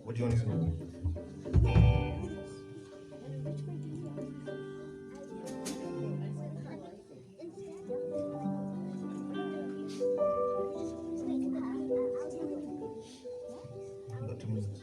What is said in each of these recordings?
What do you want to say? Got 2 minutes.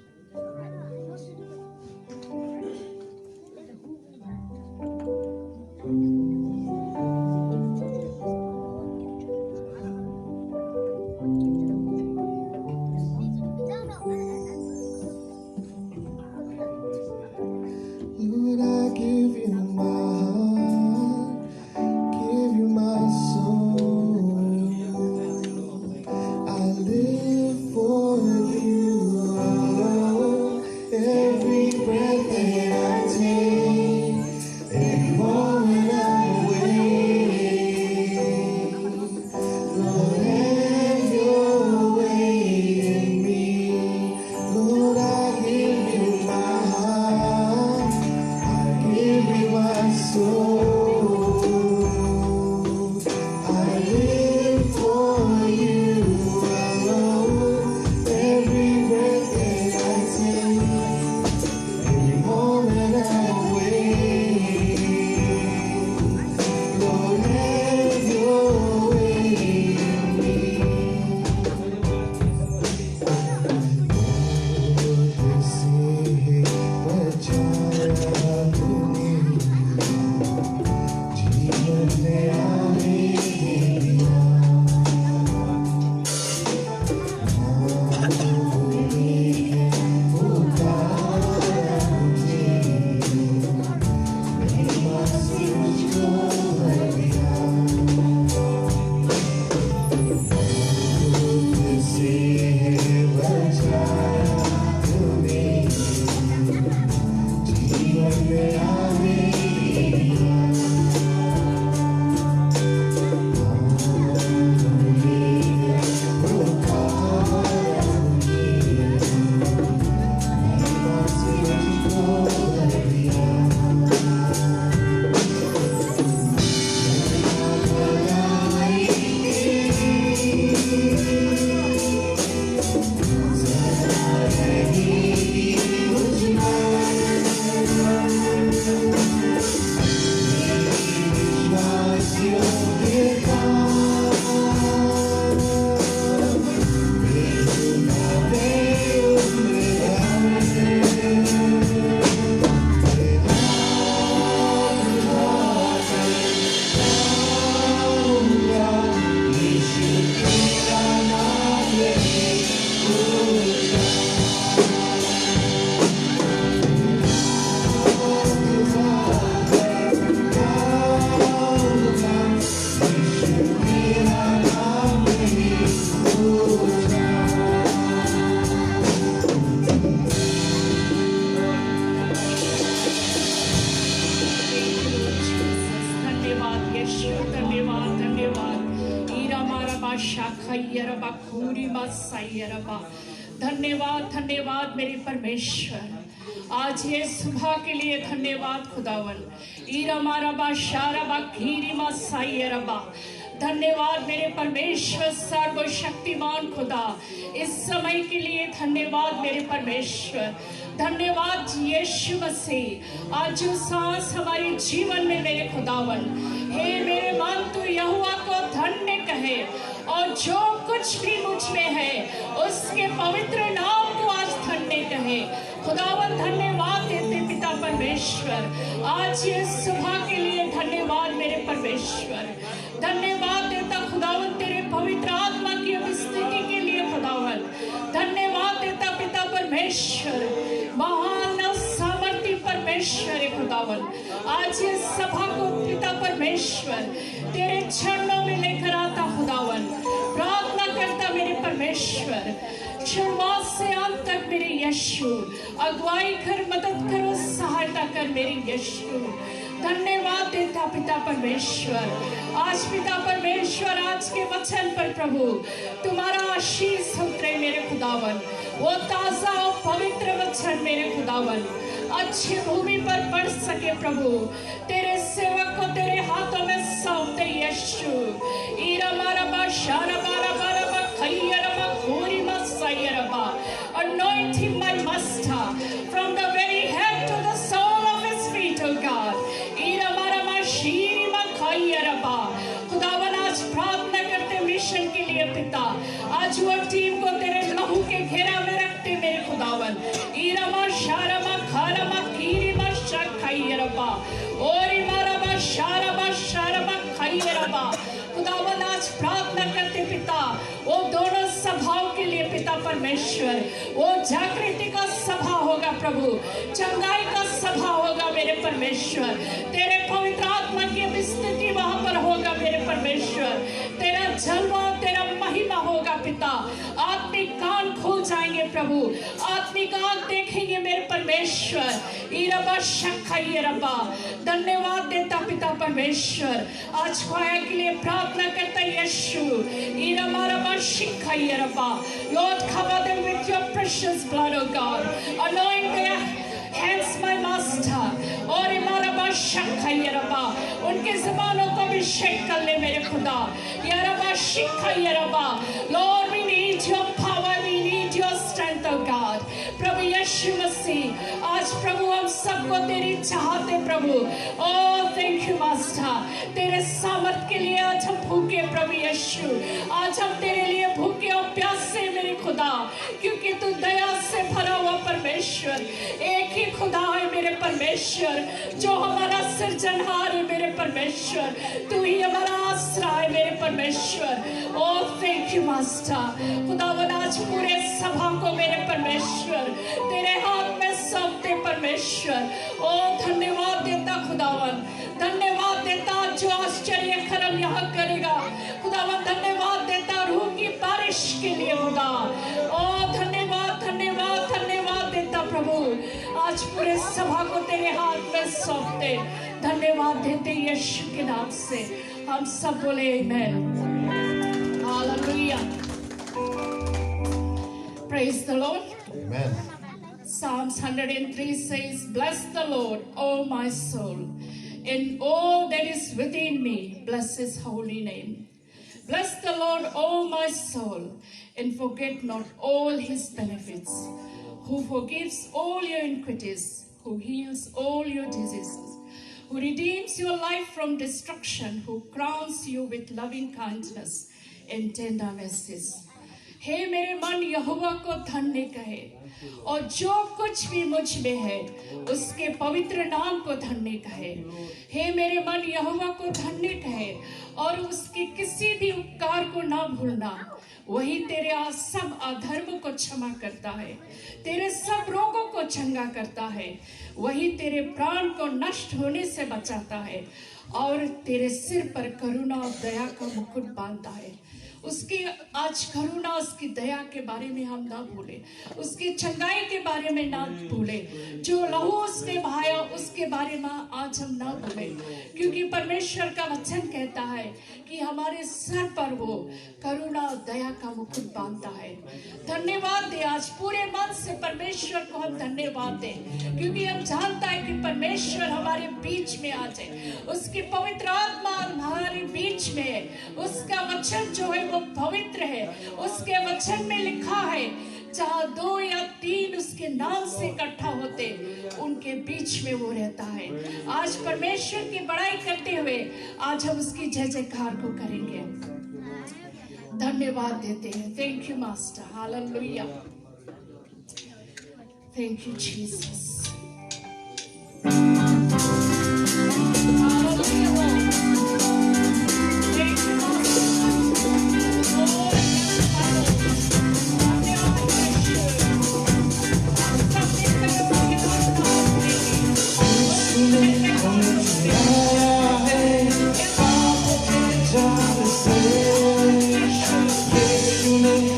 खैरबा खूरी मसैरबा। धन्यवाद धन्यवाद मेरे परमेश्वर, आज ये सुबह के लिए धन्यवाद खुदावन। ईरमारबा शारबा खीरी मसैरबा। धन्यवाद मेरे परमेश्वर सर्वशक्तिमान खुदा, इस समय के लिए धन्यवाद मेरे परमेश्वर। धन्यवाद यीशु मसीह, आज जो सांस हमारे जीवन में मेरे खुदावन। हे मेरे मन तू यहोवा को धन्य कहे, और जो कुछ भी मुझ में है उसके पवित्र नाम को आज धन्य कहे। खुदावन धन्यवाद देते पिता परमेश्वर, आज ये सुबह के लिए धन्यवाद मेरे परमेश्वर। धन्यवाद देता खुदावन तेरे पवित्र आत्मा की उपस्थिति के लिए खुदावन। धन्यवाद देता पिता परमेश्वर, महान सामर्थ्य परमेश्वर खुदावन। आज ये सभा को पिता परमेश्वर तेरे चरणों में लेकर आता खुदावन। प्रार्थना करता मेरे परमेश्वर, शुरुआत से अंत तक मेरे यीशु अगुवाई कर, मदद करो, सहायता कर मेरे यीशु। धन्यवाद देता पिता परमेश्वर। आज पिता परमेश्वर आज के वचन पर प्रभु तुम्हारा आशीष उतरे मेरे खुदावन। वो ताजा और पवित्र वचन मेरे खुदावन अच्छी भूमि पर पड़ सके प्रभु। तेरे सेवक को तेरे हाथों में सौंपते यीशु। ईरमारबा शारबारबा खैरबा खूरी मसैरबा। Anoint him, my master, from the very head to the sole of his feet, O God. ईरमारबा शीरिमा खैरबा। खुदावन आज प्रार्थना करते मिशन के लिए पिता, आज वो टीम को तेरे लहू के घेरा में रखते मेरे खुदावन। ईरमा शारमा खारमा कीरिमा शखैरबा और इमारबा शारबा शारबा खैरबा। खुदावन आज प्रार्थना करते पिता वो दोनों सभाओं के लिए पिता परमेश्वर, वो जागृति का सभा होगा प्रभु, चंगाई का सभा होगा मेरे परमेश्वर। तेरे पवित्र आत्मा की स्थिति वहां पर होगा मेरे परमेश्वर। तेरा जलवा तेरा महिमा होगा पिता। आत्मिक कान खुल जाएंगे प्रभु, आत्मिक आंख देखेंगे मेरे परमेश्वर। ईरबा शखैरबा। धन्यवाद देता पिता परमेश्वर, आज खोया के लिए प्रार्थना करता यीशु। ईरमारबा शिखैरबा। Lord, cover them with your precious blood, O God. Anoint their hands, my master. और इमारबा शखैरबा। उनके ज़बानों को अभिषेक कर ले मेरे खुदा। यारबा शिखैरबा। Lord, we need your power, we need your strength, O God. प्रभु यीशु मसीह, आज प्रभु हम सबको तेरी चाहते प्रभु। ओ थैंक यू मास्टर, तेरे सामर्थ के लिए आज हम भूखे प्रभु यीशु। आज हम तेरे लिए भूखे और प्यासे मेरे खुदा, क्योंकि तू दया से भरा हुआ परमेश्वर। एक ही खुदा है मेरे परमेश्वर, जो हमारा सृजनहार है मेरे परमेश्वर। तू ही हमारा आसरा है मेरे परमेश्वर। Oh thank you master. खुदावन आज पूरे सभा को मेरे परमेश्वर तेरे हाथ में सौंपते परमेश्वर। ओ धन्यवाद देता खुदावन, धन्यवाद देता जो आश्चर्य कर्म यहाँ करेगा खुदावन। धन्यवाद देता रूह की बारिश के लिए खुदा। ओ धन्यवाद धन्यवाद धन्यवाद देता प्रभु, आज पूरे सभा को तेरे हाथ में सौंपते। धन्यवाद देते यीशु के नाम से हम सब बोले आमेन। Hallelujah. Praise the Lord. Amen. Psalms 103 says, Bless the Lord, O my soul, and all that is within me, bless his holy name. Bless the Lord, O my soul, and forget not all his benefits, who forgives all your iniquities, who heals all your diseases, who redeems your life from destruction, who crowns you with loving kindness and tender mercies. हे मेरे मन यहोवा को धन्य कहे, और जो कुछ भी मुझ में है उसके पवित्र नाम को धन्य कहे। हे मेरे मन यहोवा को धन्य कहे, और उसके किसी भी उपकार को ना भूलना। वही तेरे सब अधर्म को क्षमा करता है, तेरे सब रोगों को चंगा करता है। वही तेरे प्राण को नष्ट होने से बचाता है, और तेरे सिर पर करुणा और दया का मुकुट बांधता है। उसकी आज करुणा, उसकी दया के बारे में हम ना भूले, उसकी चंगाई के बारे में ना भूले, जो लहू उसने बहाया उसके बारे में आज हम ना भूले, क्योंकि परमेश्वर का वचन कहता है कि हमारे सर पर वो करुणा और दया का मुकुट बांधता है। धन्यवाद दे, आज पूरे मन से परमेश्वर को हम धन्यवाद दें, क्योंकि हम जानता है कि परमेश्वर हमारे बीच में आ जाए, उसकी पवित्र आत्मा हमारे बीच में है, उसका वचन जो है वो पवित्र है, उसके वचन में लिखा है जहाँ 2 या 3 उसके नाम से इकट्ठा होते उनके बीच में वो रहता है। आज परमेश्वर की बड़ाई करते हुए आज हम उसकी जय जयकार को करेंगे, धन्यवाद देते हैं। Thank you master, hallelujah, thank you Jesus.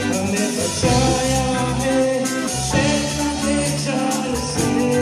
हमें बचाया है शैतान के जाल से।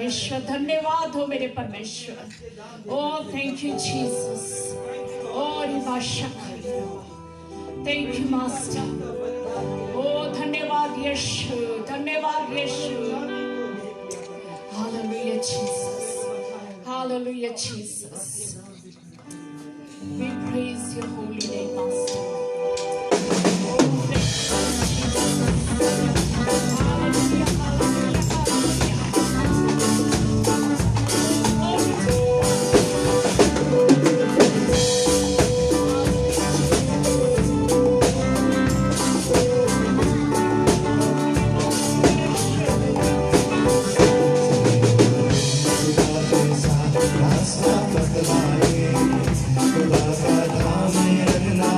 परमेश्वर, धन्यवाद हो मेरे परमेश्वर। Oh thank you Jesus. Oh रिबाशा, थैंक यू मास्टर। ओ धन्यवाद यीशु, धन्यवाद यीशु। Hallelujah Jesus, hallelujah Jesus. We praise your holy name, Master. रास्ता बदलाए, खुदा का नाम रखना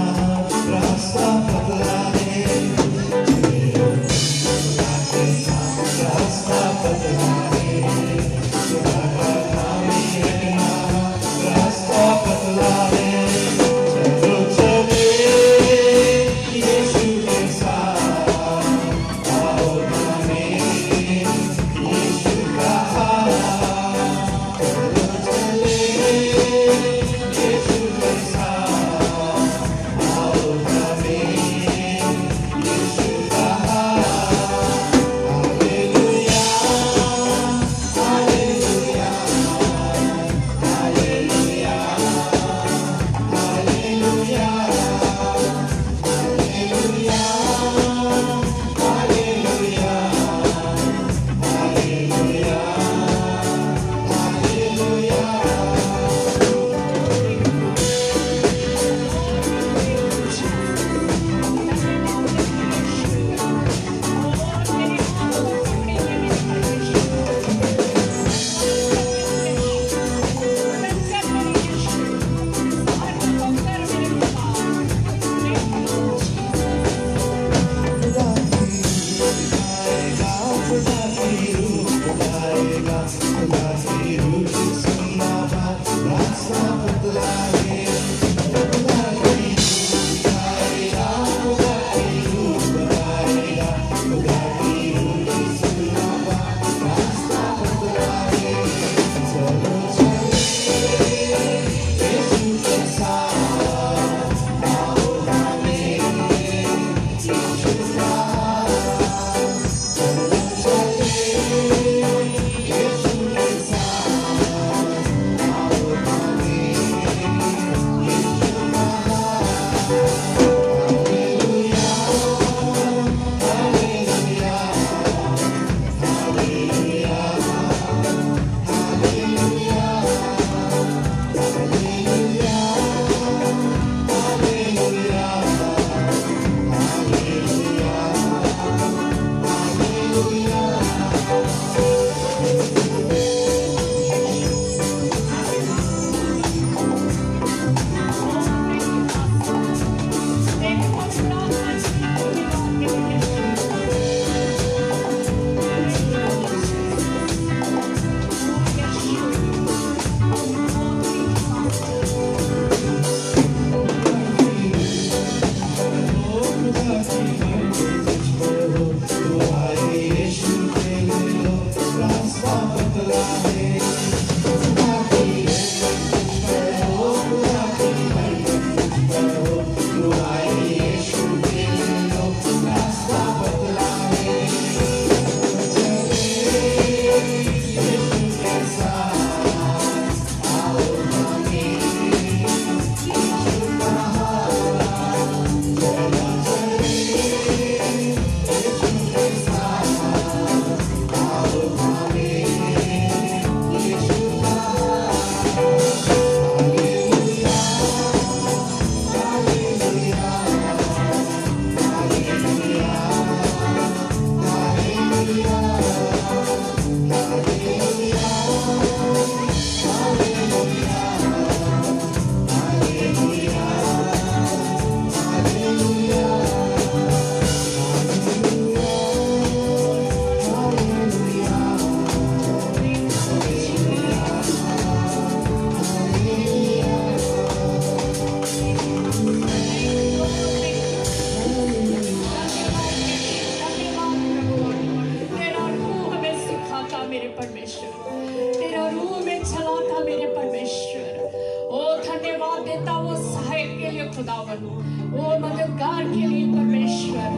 खुदावन, वो मददगार के लिए परमेश्वर,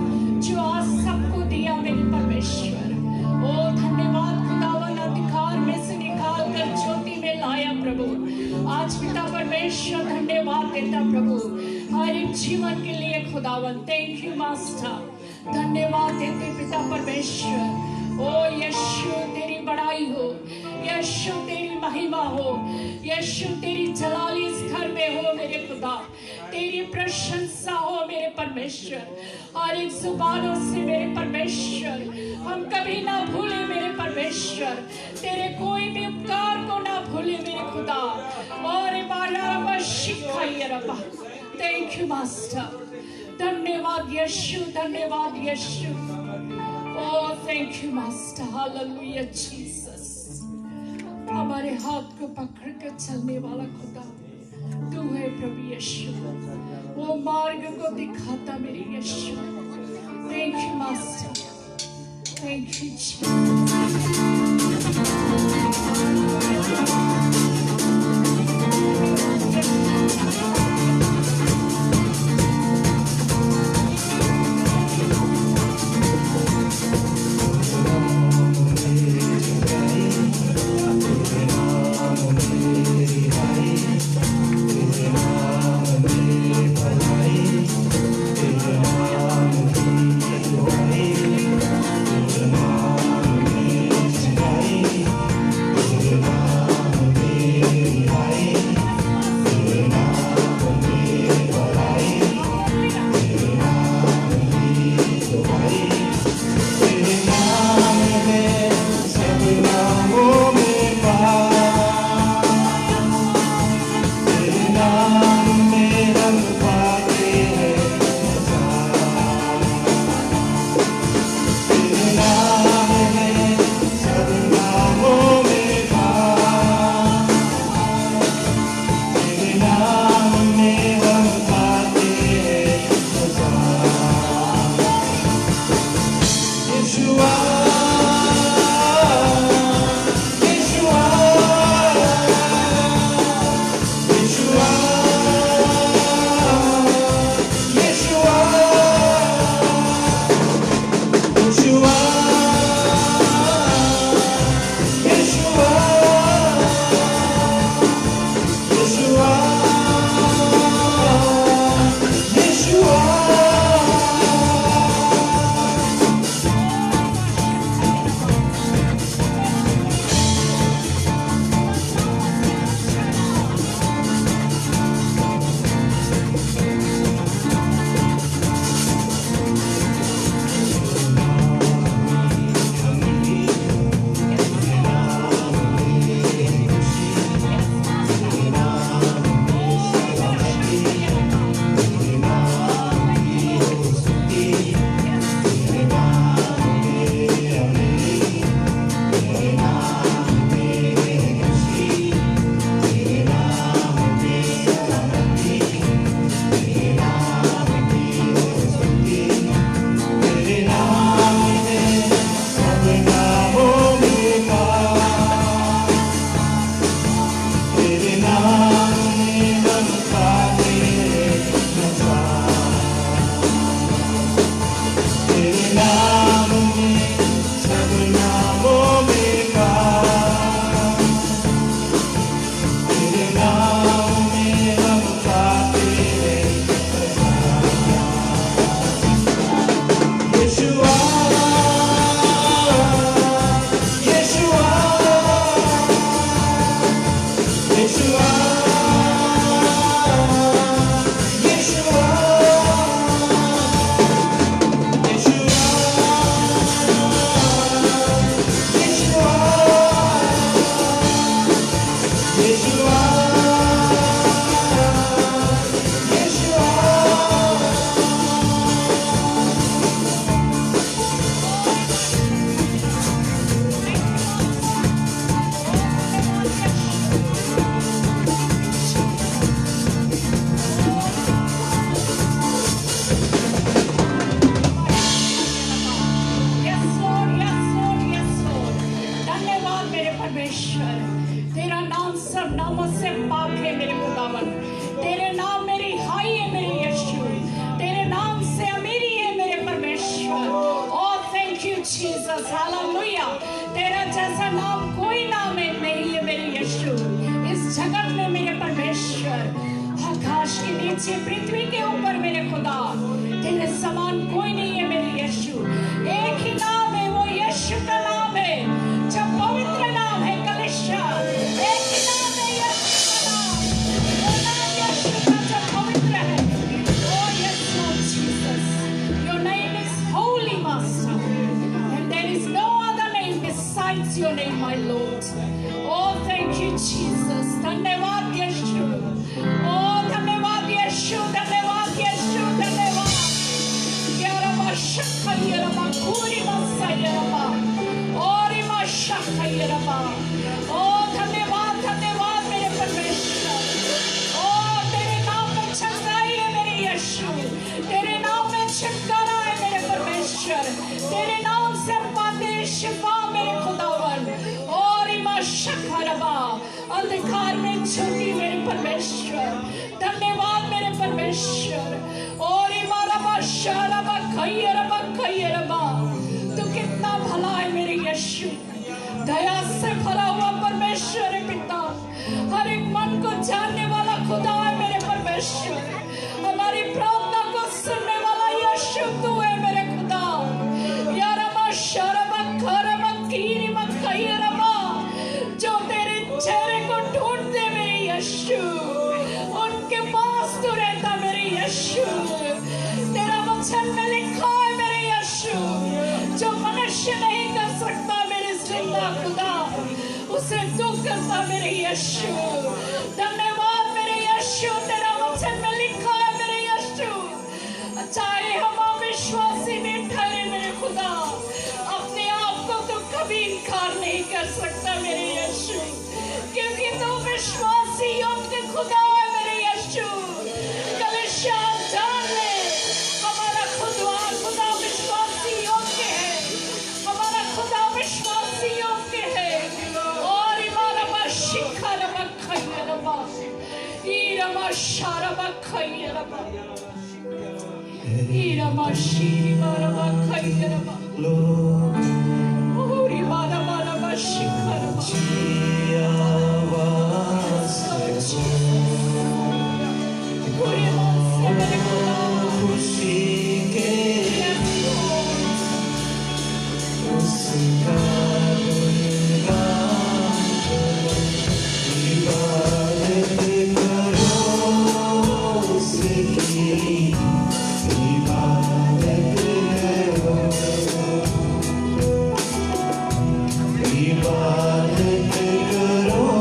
जो आज सबको दिया मेरे परमेश्वर। ओ धन्यवाद खुदावन, अंधकार में से निकाल कर ज्योति में लाया प्रभु। आज पिता परमेश्वर धन्यवाद देता प्रभु हर एक जीवन के लिए खुदावन। थैंक यू मास्टर, धन्यवाद देते पिता परमेश्वर। ओ यीशु तेरी बड़ाई हो, यीशु तेरी महिमा हो, यीशु तेरी जलाली इस घर में हो मेरे खुदा, तेरी प्रशंसा हो मेरे परमेश्वर। और एक जुबानों से मेरे परमेश्वर हम कभी ना भूले मेरे परमेश्वर, तेरे कोई भी उपकार को ना भूले मेरे खुदा। और थैंक यू मास्टर, धन्यवाद यीशु, धन्यवाद यीशु। Oh, thank you, Master. Hallelujah, Jesus. हमारे हाथ को पकड़ कर चलने वाला खुदा तू है प्रभु यीशु, वो मार्ग को दिखाता मेरे यीशु। Thank you, Master. Thank you, Jesus. नामों से पाक है मेरे खुदावन, तेरे नाम मेरी हाई है मेरे जगत में मेरे परमेश्वर, आकाश के नीचे पृथ्वी के ऊपर मेरे खुदा, तेरे समान कोई नहीं है मेरे यीशु। एक ही नाम है, वो यीशु का नाम है जो पवित्र नाम है। कलीसिया, एक ही नाम है यीशु का नाम, वो नाम यीशु का जो पवित्र है। Oh yes Lord Jesus, your name is Holy Master, and there is no other name besides your name, my Lord. Oh thank you Jesus, धन्यवाद यीशु। Oh धन्यवाद यीशु, धन्यवाद यीशु, धन्यवाद। यारबा शक्का यारबा पूरी मस्सा यारबा, और इमा शक्का यारबा। Oh धन्यवाद, धन्यवाद मेरे परमेश्वर। Oh तेरे नाम में छंगाई है मेरे यीशु, तेरे नाम में छुटकारा है मेरे परमेश्वर, तेरे नाम से पाते शिफा मेरे खुदावन। और इमा शक्का रबा, अंधकार में छुटी मेरे परमेश्वर, धन्यवाद मेरे परमेश्वर। और इमारबा शारबा खैरबा खैरबा, तू कितना भला है मेरे यीशु, दया से भरा हुआ परमेश्वर है पिता, हर एक मन को जानने वाला खुदा है मेरे परमेश्वर, हमारी प्रार्थना को सुनने वाला यीशु तू है मेरे खुदा। यारबा शारबा खरबा कीरिबा खैरबा, जो तेरे चेहरे को ढूंढते मेरे यीशु, उनके पास तू रहता मेरे यीशु। तेरा वचन में लिखा है मेरे यीशु, जो मनुष्य नहीं कर सकता मेरे जिंदा खुदा, उसे तू करता मेरे यीशु। धन्यवाद मेरे यीशु, तेरा वचन में लिखा है मेरे यीशु, चाहे हम अविश्वासी में ठहरे मेरे खुदा, अपने आप को तो कभी इनकार नहीं कर सकता मेरे यीशु, क्योंकि तू विश्वासी योग्य खुदा है मेरे यीशु। कलीसिया जान ले, हमारा खुदा विश्वासी योग्य है, हमारा खुदा विश्वासी योग्य है। और इमारबा शिखरबा खैरबा, ईरमा शारबा खैरबा, ईरमा शिरबा खैरबा, और इमारबा शिखरबा। इबादत करो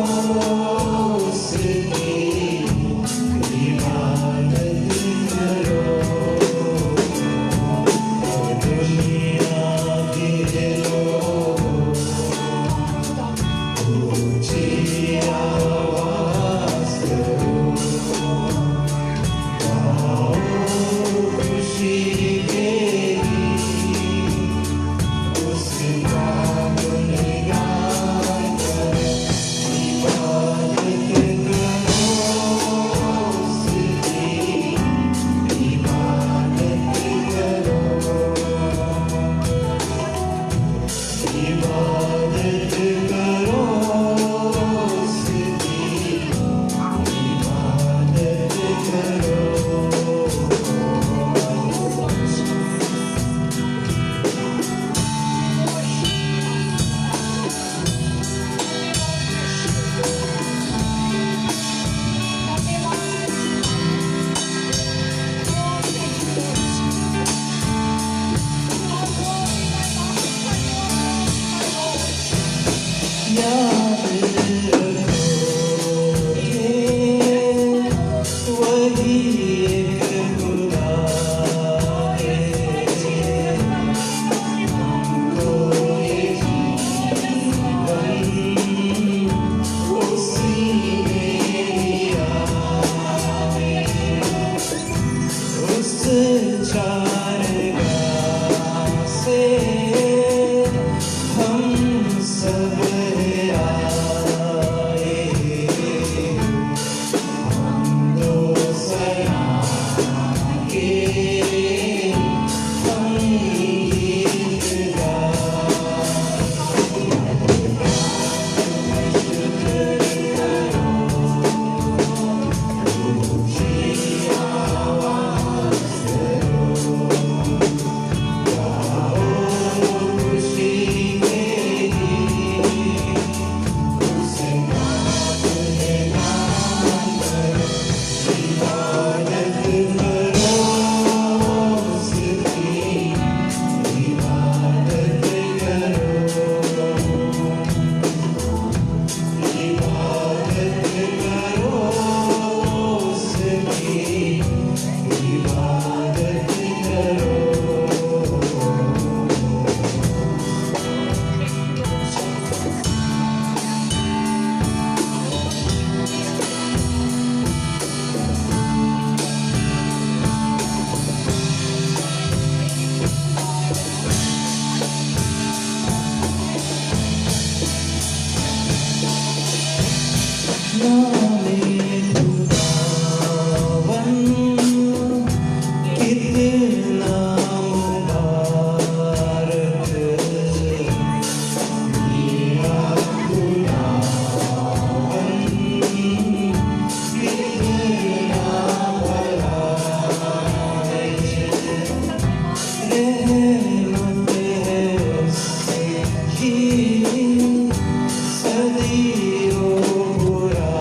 सदियों बुरा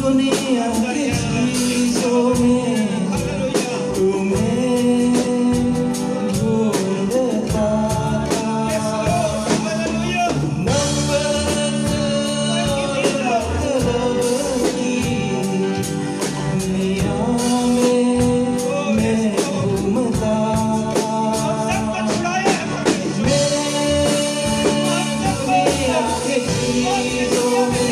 दुनिया की चीजों में तुम्हें भूल देता था। नफरत मतलब की दुनिया में मैं घूमता था। मेरे दुनिया की चीजों में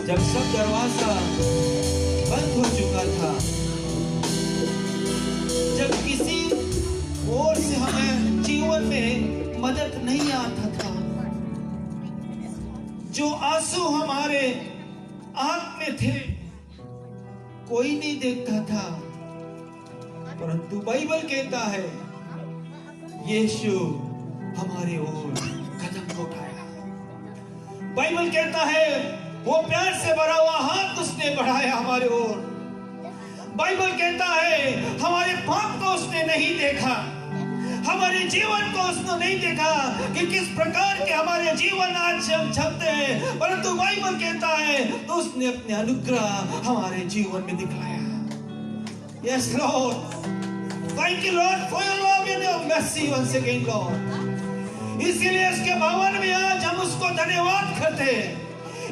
जब सब दरवाजा बंद हो चुका था, जब किसी ओर से हमें जीवन में मदद नहीं आता था, जो आंसू हमारे आंख में थे कोई नहीं देखता था, परंतु बाइबल कहता है यीशु हमारे ओर कदम उठाया। बाइबल कहता है वो प्यार से भरा हुआ हाथ उसने बढ़ाया हमारे ओर। बाइबल कहता है हमारे पाप को उसने नहीं देखा, हमारे जीवन को उसने नहीं देखा कि किस प्रकार के हमारे जीवन आज हम चलते हैं, परंतु बाइबल कहता है तो उसने अपने अनुग्रह हमारे जीवन में दिखाया। Yes Lord, thank you Lord for your love and your mercy once again Lord। इसीलिए इसके भवन में आज हम उसको धन्यवाद करते हैं,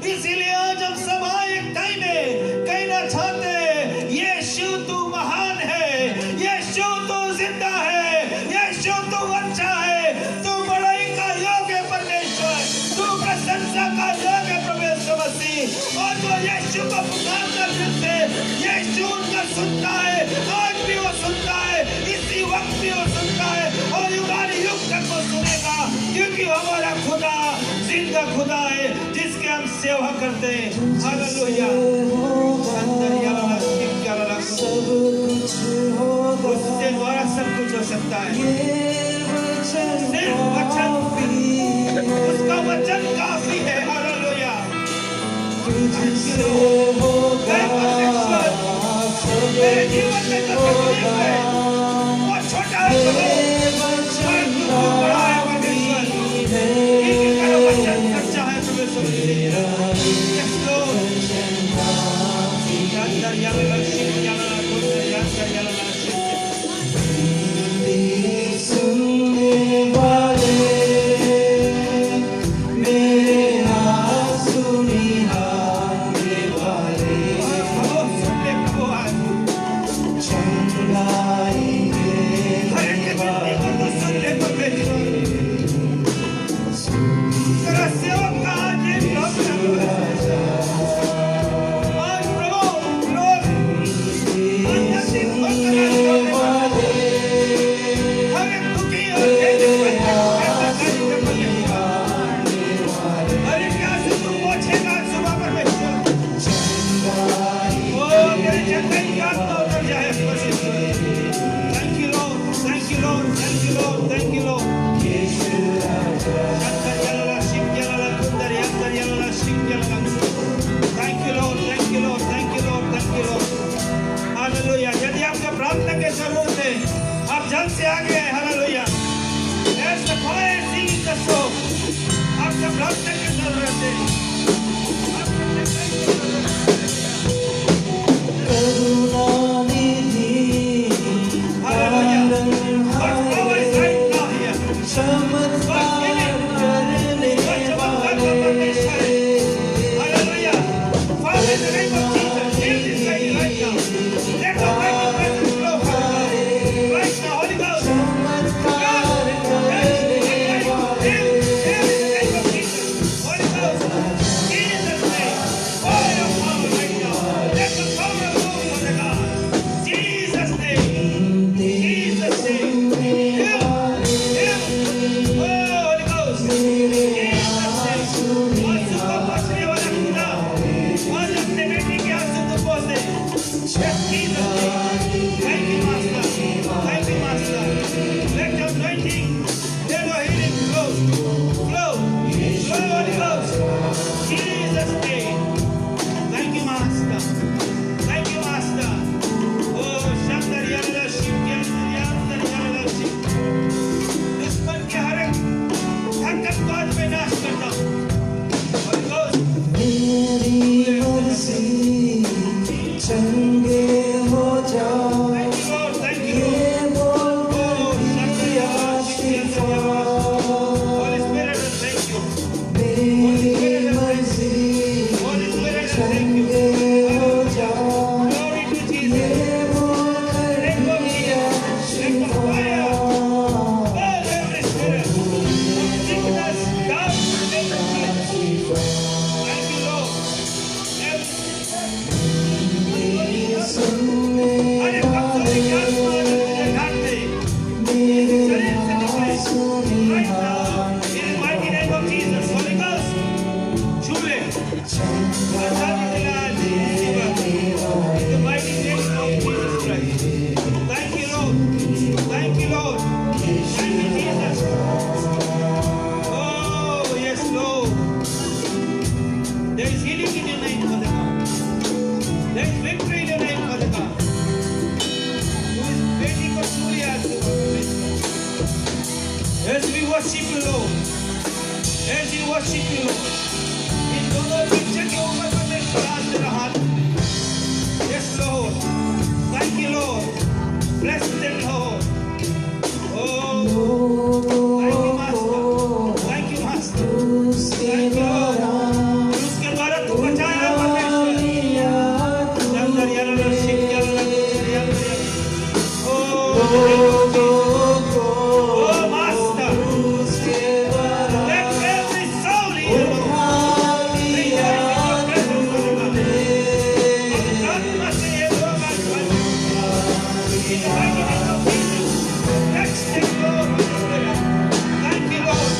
इसीलिए आज हम सब एक टाइम में कहना चाहते हैं यीशु तू महान है, यीशु तू जिंदा है, यीशु तू अच्छा है, तू बड़ाई का योग्य परमेश्वर, तू प्रशंसा का योग्य परमेश्वर मसीह। और जो यीशु को पुकारता फिरते यीशु उनका सुनता है, आज भी वो सुनता है, इसी वक्त भी वो सुनता है और युगान युग तक वो सुनेगा, क्योंकि हमारा खुदा जिंदा खुदा है जिसके हम सेवा करते हैं। हालेलुया। उससे द्वारा सब कुछ हो सकता है, सिर्फ वचन, उसका वचन काफी है। हालेलुया। मेरे जीवन में जो तकलीफ है वो छोटा है, बड़ा है परमेश्वर, वचन सच्चा है परमेश्वर। सुनने वाले Thank you, Lord. Thank you, Lord. Thank you, Lord. Thank you, Lord. Hallelujah. यदि आपको प्रार्थना की जरूरत है, आप जल्द से आगे हैं। Hallelujah. As the choir sings the song, आपको प्रार्थना की जरूरत है। Hallelujah. God's power is right now here. God's giving. God's चमत्कार का परमेश्वर है। Hallelujah. Father, in the name of Jesus, heal this lady right now. Let the mighty presence flow from her. Right now, Holy Ghost. God, heal in the name of Jesus. Holy Ghost, Jesus' name. Pour your power right now. Let the power move for the God. Jesus' name. Jesus' name. Heal. Heal. Oh, Holy Ghost. Jesus' name. आंसू को पोंछने वाला खुदा, आज अपने बेटी के आंसू को पोंछ दे। Yes, Jesus' name. Thank you, Master. Thank you, Master. Let your anointing, let your healing flow. Flow. Flow, Holy Ghost. Jesus' name. Thank you, Master. Thank you, Master. Oh, Shandar Yalala Shiv, Yandar Yalala Shiv. दुश्मन के हर एक ताकत को आज मैं नाश करता हूँ। Holy Ghost. मेरी मर्जी चंगे हो जाओ Thank you, Lord. Thank you, Lord. ये बोल Oh, दिया शिफा Holy Spirit, thank you. मेरी मर्जी Holy Spirit, thank you. चंगे हो जाओ Glory to Jesus. ये बोल Let go of दिया Jesus. Let the fire. Burn every spirit of sickness, doubt, and anxiety. Thank you, Lord. सुनने अरे भक्तों की आत्मा ने मुझे ढांकते। मेरे शरीर से निकले। सुनी Right now, in the mighty name of Jesus, Holy Ghost, छू ले। आजादी दिला जीवन। In the mighty name of Jesus Christ. Thank you, Lord. Thank you, Lord. Thank you, Jesus. Oh, yes, Lord. There is healing in your name, Father God. There is victory in your name, Father God. तू इस बेटी को छू लिया आज सुबह। As we worship you, Lord. As we worship you, Lord. इन दोनों बच्चे के ऊपर परमेश्वर आज तेरा हाथ। Yes, Lord. Thank you, Lord. Bless them, Lord. Oh, thank you, Master. Thank you, Master. Thank you, Lord. उसके द्वारा तू बचाया परमेश्वर। अंदर याला शिव याला याला। Oh, oh, Master. Let every soul hear, Lord. Rejoice in your presence, Father God. आत्मा से ये लोग आज भर। In the mighty name of Jesus. Touch them, Lord, Holy Spirit. Thank you, Lord.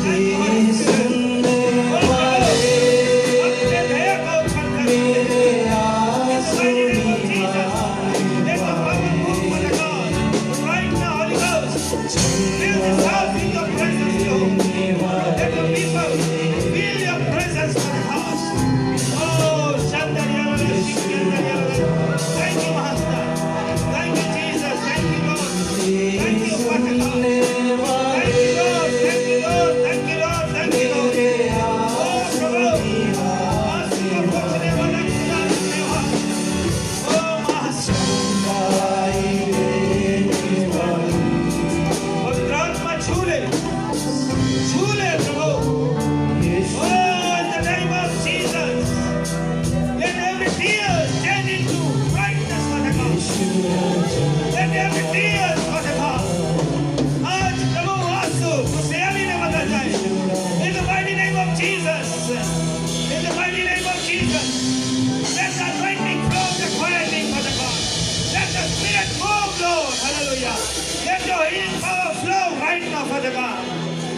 Thank you, Holy Spirit. Oh, Lord. अपने दया का उत्पन्न कर। In the mighty name of Jesus. Let the power move, Father God. Right now, Holy Ghost. Fill this house with your presence, Lord. Let the people feel your presence, Father God. Oh, Shandar Yalala, Shiv Yandar Yalala. Thank you, Master. Thank you, Jesus. Thank you, Lord. Thank you, Father God. Thank you, Lord. Thank you, Lord. Thank you, Lord. Thank you, Lord. Oh, प्रभु, आंसू को पोंछने वाला खुदा धन्यवाद। Oh, Master. पवित्र आत्मा छू ले प्रभु। Oh, in the name of Jesus, let every tear turn into brightness, Father God. Let every tear, Father God, आज प्रभु आंसू खुशहाली में बदल जाए। In the mighty name of Jesus, in the mighty name of Jesus, let the anointing flow the quieting, Father God. Let the Spirit move, Lord. Hallelujah. Let your healing power flow right now, Father God.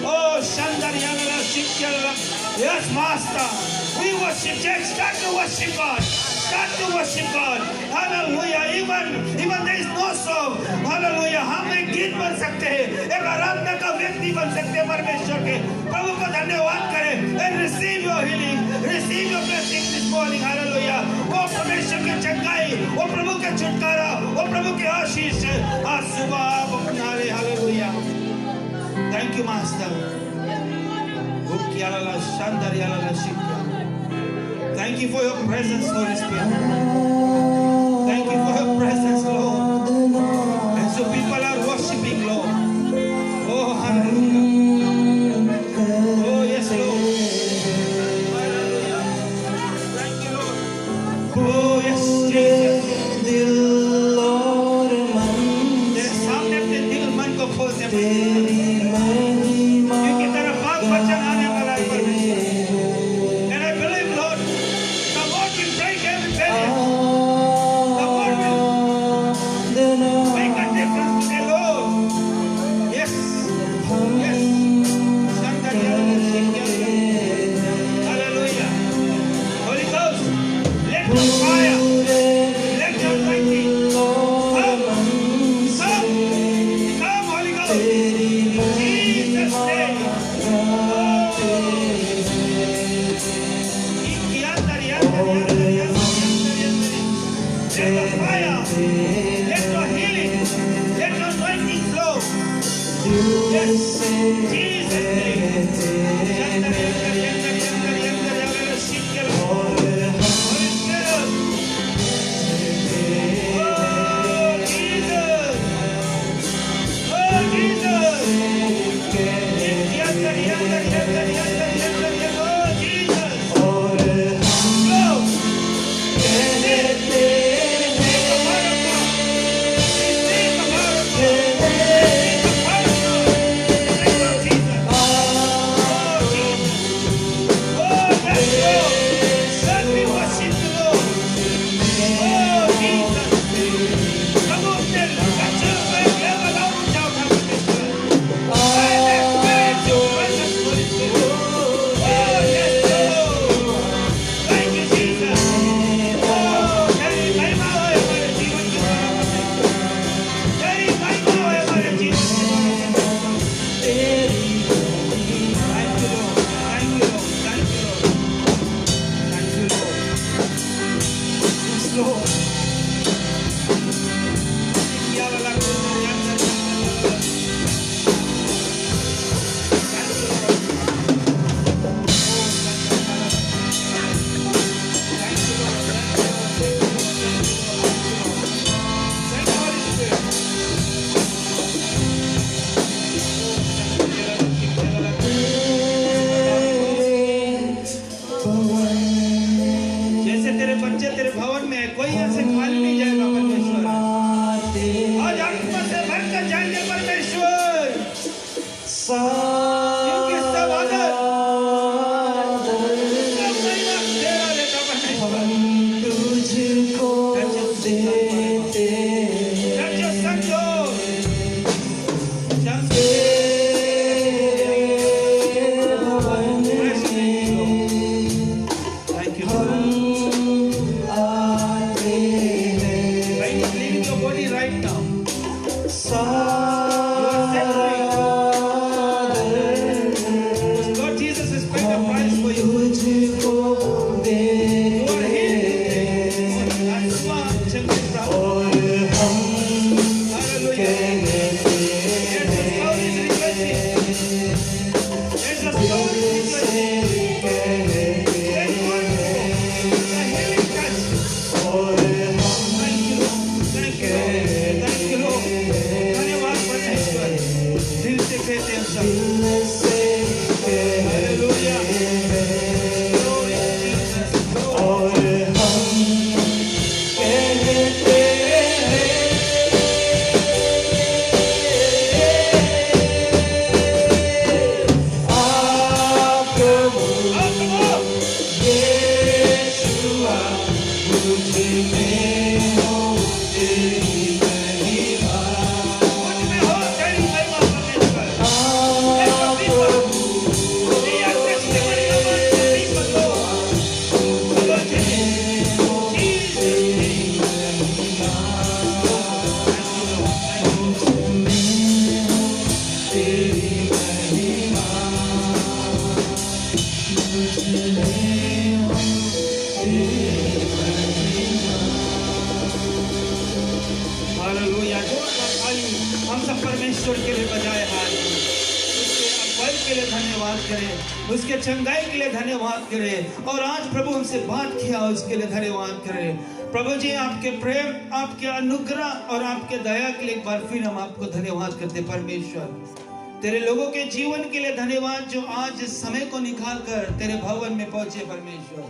Oh, Shandar Yalala Shiv Yalala. Yes, Master. We worship. Just start to worship God. start to worship God. Hallelujah. Even there is no song. Hallelujah. हम एक गीत बन सकते हैं, एक आराधना का व्यक्ति बन सकते हैं परमेश्वर के. प्रभु को धन्यवाद करें. And receive your healing, receive your blessing this morning. Hallelujah. वो परमेश्वर की चंगाई, वो प्रभु के छुटकारा, वो प्रभु के आशीष आज सुबह आप अपना ले. Hallelujah. Thank you, Master. Thank you for your presence, Holy Spirit. Thank you for your presence, Lord. And so people are worshiping, Lord. Oh, hallelujah. Oh, yes, Lord. Hallelujah. Thank you, Lord. Oh, yes, Jesus. दिल और मन तेरे सामने अपने दिल मन को खोलते हैं. तेरी महिमा क्योंकि तेरा भाग वचन आने वाला है परमेश्वर. And I believe, Lord, the word will break every barrier. The word will make a difference today, Lord. Yes. Yes. Hallelujah. Holy Ghost, let your fire, let your anointing come, Holy Ghost. In Jesus' name. Let your fire, let your healing, let your anointing flow. Yes, Jesus' name. Holy Spirit. Oh, Jesus. Oh, Jesus. Oh, Jesus. Flow. जैसे तेरे बच्चे तेरे भवन में है, कोई ऐसे खाली नहीं जाएगा परमेश्वर. आज आत्मा से भरकर जाएंगे परमेश्वर. क्योंकि सब आदर, सब महिमा तेरा लेता परमेश्वर. तुझको देते Touch your son, Lord. Touch भवन Bless me, Lord. Thank you, Lord. आते हैं Right, leave your body right now. Lord Jesus has paid the price for you. तुझको दे You are healed. आत्मा चंगे प्राप्त. और हम Hallelujah. Yes, the soul is rejoicing. Yes, the soul is rejoicing. Yes, Lord. The healing touch. Thank you, Lord. Thank you, Lord. Thank you, Lord. धन्यवाद परमेश्वर. दिल से कहते हैं सब. Hallelujah. Glory to Jesus. Glory. आप प्रभु हालेलुया। जोरदार ताली हम सब परमेश्वर के लिए बजाए हाथ। उसके अगुवाई के लिए धन्यवाद करें, उसके चंगाई के लिए धन्यवाद करें, और आज प्रभु हमसे बात किया उसके लिए धन्यवाद करें। प्रभु जी आपके प्रेम, आपके अनुग्रह और आपके दया के लिए एक बार फिर हम आपको धन्यवाद करते परमेश्वर। तेरे लोगों के जीवन के लिए धन्यवाद जो आज समय को निकाल कर तेरे भवन में पहुंचे परमेश्वर।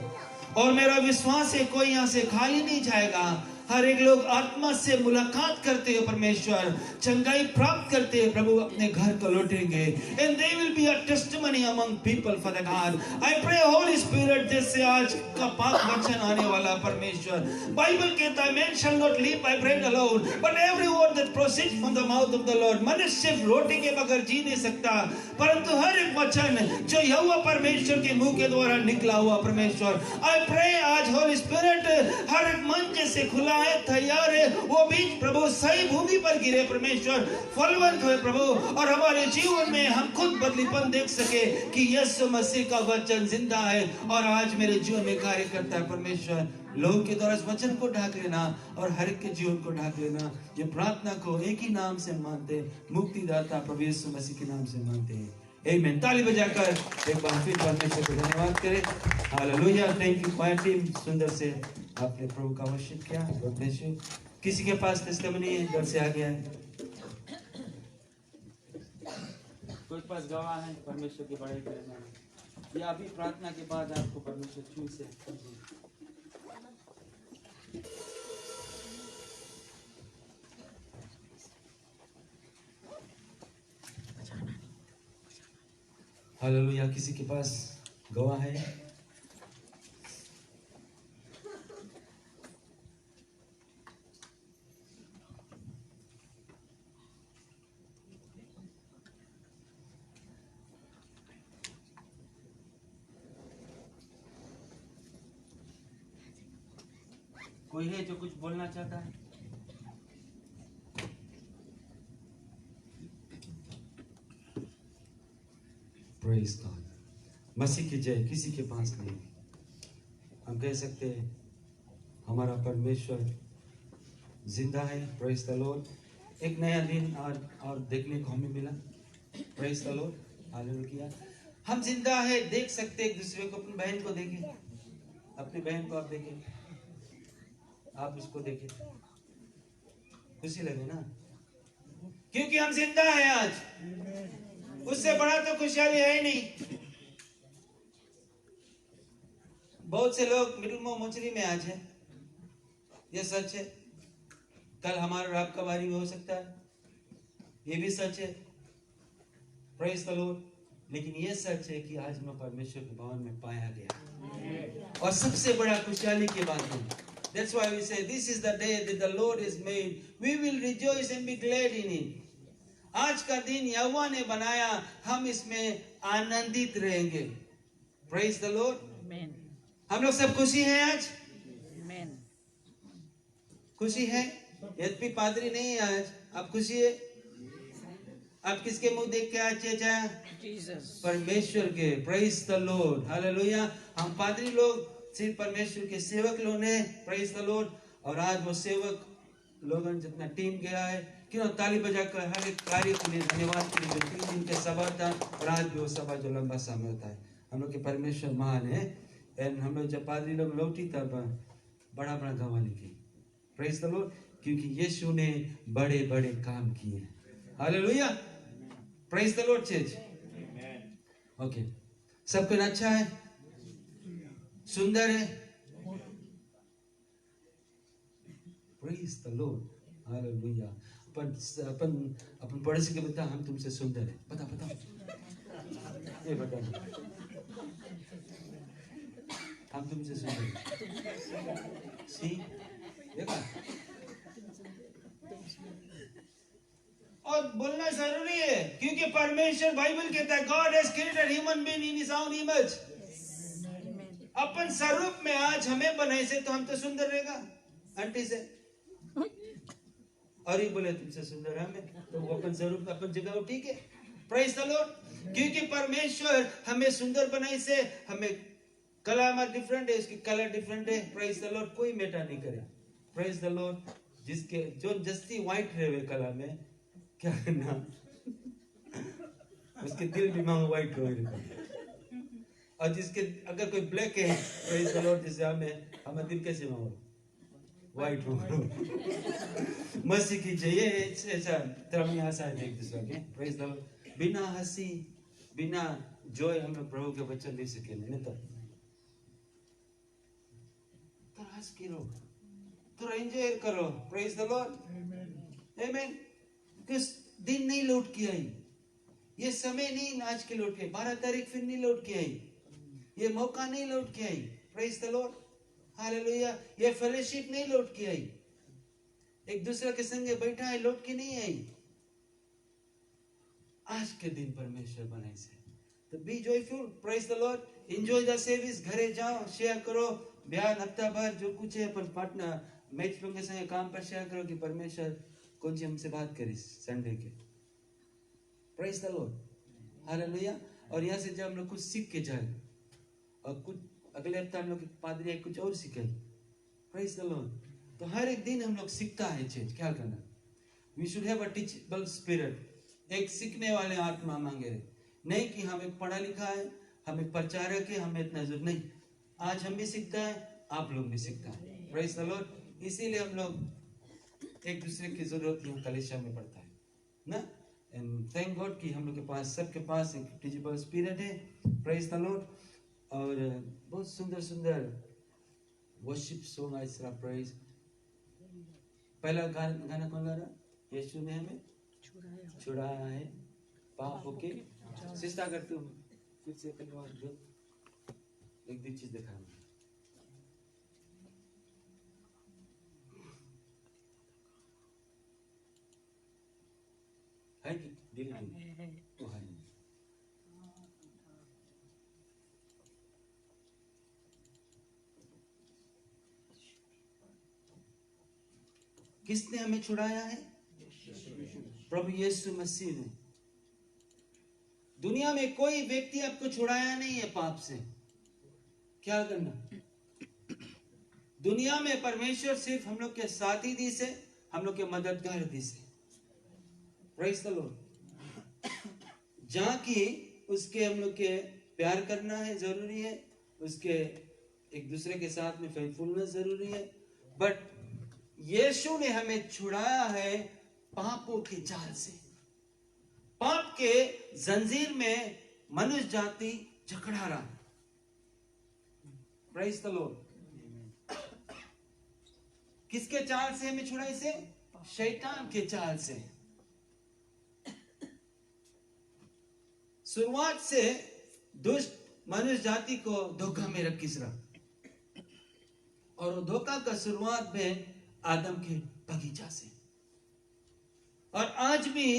और मेरा विश्वास है कोई यहाँ से खाली नहीं जाएगा। हर एक लोग आत्मा से मुलाकात करते हैं परमेश्वर, चंगाई प्राप्त करते हैं प्रभु, अपने घर को लौटेंगे। And they will be a testimony among people for the God. I pray Holy Spirit जैसे आज का पाक वचन आने वाला परमेश्वर, बाइबल कहता है man shall not live by bread alone but every word that proceeds from the mouth of the Lord। मनुष्य सिर्फ रोटी के बगैर जी नहीं सकता, परंतु हर एक वचन जो यहोवा परमेश्वर के मुंह के द्वारा निकला हुआ परमेश्वर। I pray आज Holy Spirit हर एक मन जैसे खुला है, तैयार है, वो बीज प्रभु सही भूमि पर गिरे परमेश्वर, फलवंत हुए प्रभु, और हमारे जीवन में हम खुद बदलीपन देख सके कि यीशु मसीह का वचन जिंदा है और आज मेरे जीवन में कार्य करता है परमेश्वर। लोगों के द्वारा इस वचन को ढाक लेना और हर एक के जीवन को ढाक लेना। ये प्रार्थना को एक ही नाम से मानते, मुक्तिदाता प्रभु यीशु मसीह के नाम से मानते हैं। आमीन। ताली बजाकर एक बार फिर परमेश्वर को धन्यवाद करें। Hallelujah. Thank you choir team, सुंदर से आपने प्रभु का वर्शिप किया। God bless you. किसी के पास टेस्टिमनी है, इधर से आ गया है। कोई पास गवाह है परमेश्वर की बड़ाई करने में, या अभी प्रार्थना के बाद आपको परमेश्वर छू से हालेलुया। किसी के पास गवाह है? कोई है जो कुछ बोलना चाहता है? Praise God. मसीह की जय। किसी के पास नहीं। हम कह सकते हैं हमारा परमेश्वर जिंदा है। Praise the Lord. एक नया दिन और देखने को हमें मिला। Praise the Lord. हालेलुया। हम जिंदा है, देख सकते एक दूसरे को। अपनी बहन को देखें, अपनी बहन को आप देखें, आप उसको देखें, खुशी लगे ना, क्योंकि हम जिंदा है आज। उससे बड़ा तो खुशहाली है ही नहीं। बहुत से लोग मिडिल मोचरी में आज है, ये सच है। कल हमारा रात का बारी हो सकता है, ये भी सच है। Praise the Lord. लेकिन ये सच है कि आज मैं परमेश्वर के भवन में पाया गया, और सबसे बड़ा खुशहाली की बात है। That's why we say this is the day that the Lord has made. We will rejoice and be glad in it. आज का दिन यहोवा ने बनाया, हम इसमें आनंदित रहेंगे। Praise the Lord. Amen. हम लोग सब खुशी हैं आज? Amen. खुशी है? यद्यपि पादरी नहीं है आज, आप खुशी है? आप किसके मुंह देख के आज चाचा? Jesus. परमेश्वर के। Praise the Lord. Hallelujah. हम पादरी लोग सिर्फ परमेश्वर के सेवक लोग हैं। Praise the Lord. और आज वो सेवक लोगों जितना टीम गया है, क्यों ताली बजाकर हर एक कार्य के लिए धन्यवाद के लिए। जो 3 दिन के सभा था, और आज भी वो सभा जो लंबा समय होता है। हम लोग के परमेश्वर महान है। एंड हम लोग जब पादरी लोग लौटी तब बड़ा बड़ा गवाही की। Praise the Lord. क्योंकि यीशु ने बड़े बड़े काम किए। Hallelujah. Praise the Lord church. Okay, सब कुछ अच्छा है, सुंदर है। Praise the Lord. हालेलुया। अपन पड़ोसी के बता, हम तुमसे सुंदर है। बता ये बता, हम तुमसे सुंदर है। सी देखा। और बोलना जरूरी है, क्योंकि परमेश्वर बाइबल कहता है God has created human being in his own image. अपन स्वरूप में आज हमें बनाए से तो हम तो सुंदर रहेगा आंटी से, और ये बोले तुमसे सुंदर है हमें, तो अपन स्वरूप अपन जगह ठीक है। Praise the Lord. क्योंकि परमेश्वर हमें सुंदर बनाई से, हमें कलर हमारा डिफरेंट है, इसकी कलर डिफरेंट है। प्रेज द लॉर्ड, कोई मैटर नहीं करे। प्रेज द लॉर्ड, जिसके जो जस्ती व्हाइट रहे हुए कलर में क्या करना, उसके दिल भी मांग व्हाइट हो। और जिसके अगर कोई ब्लैक है, प्रेज द लॉर्ड, जैसे हमें दिल कैसे मांगो व्हाइट हो। मसीह की चाहिए ऐसा तरह आशा है एक दूसरे के। प्रेज द लॉर्ड, बिना हंसी बिना जॉय हम लोग प्रभु के वचन दे सके नहीं। तो हंस के रहो, थोड़ा एंजॉय करो। प्रेज द लॉर्ड, आमेन। किस दिन नहीं लौट के आई, ये समय नहीं आज के लौट के, 12 तारीख फिर नहीं लौट के आई, ये मौका नहीं लौट के आई। Praise the Lord, hallelujah. ये फेलोशिप नहीं लौट के आई, एक दूसरे के संगे बैठा है, लौट के नहीं आई। आज के दिन परमेश्वर बनाए से, तो be joyful. Praise the Lord, enjoy the service. घरे जाओ, शेयर करो, बयान हफ्ता भर जो कुछ है पर पार्टनर मैच लोगों के संगे काम पर शेयर करो कि परमेश्वर कौन सी हमसे बात करी संडे के। Praise the Lord, hallelujah. और यहाँ से जब हम लोग कुछ सीख के जाए, और कुछ अगले हफ्ते हम लोग पादरी कुछ और सीखे। Praise the Lord. तो हर एक दिन हम लोग सीखता है चीज, क्या करना। We should have a teachable spirit, एक सीखने वाले आत्मा मांगे रहे, नहीं कि हम एक पढ़ा लिखा है, हम एक प्रचारक है, हमें इतना जरूरत नहीं। आज हम भी सीखता है, आप लोग भी सीखता है। Praise the Lord. इसीलिए हम लोग एक दूसरे की जरूरत यहाँ कलीसिया में पड़ता है ना। एंड थैंक गॉड कि हम लोग के पास, सबके पास एक टीचेबल स्पिरिट है। Praise the Lord. और बहुत सुंदर सुंदर वर्शिप सॉन्ग आज सारा प्रेज। पहला गाना कौन गा रहा? यीशु ने हमें छुड़ाया है पापों के। सिस्टर अगर तुम फिर से एक दो चीज दिखा है कि दिल तो है। किसने हमें छुड़ाया है? प्रभु यीशु मसीह ने। दुनिया में कोई व्यक्ति आपको छुड़ाया नहीं है पाप से। क्या करना? दुनिया में परमेश्वर सिर्फ हम लोग के साथी दी से, हम लोग के मददगार दी से। Praise the Lord. जहां की उसके हम लोग के प्यार करना है जरूरी है, उसके एक दूसरे के साथ में फेथफुलनेस जरूरी है। बट यीशु ने हमें छुड़ाया है पापों के जाल से। पाप के जंजीर में मनुष्य जाति जकड़ा रहा। Praise the Lord. किसके चाल से हमें छुड़ाई से? शैतान के चाल से। शुरुआत से दुष्ट मनुष्य जाति को धोखा में रख रहा, और वो धोखा का शुरुआत में आदम के बगीचा से। और आज भी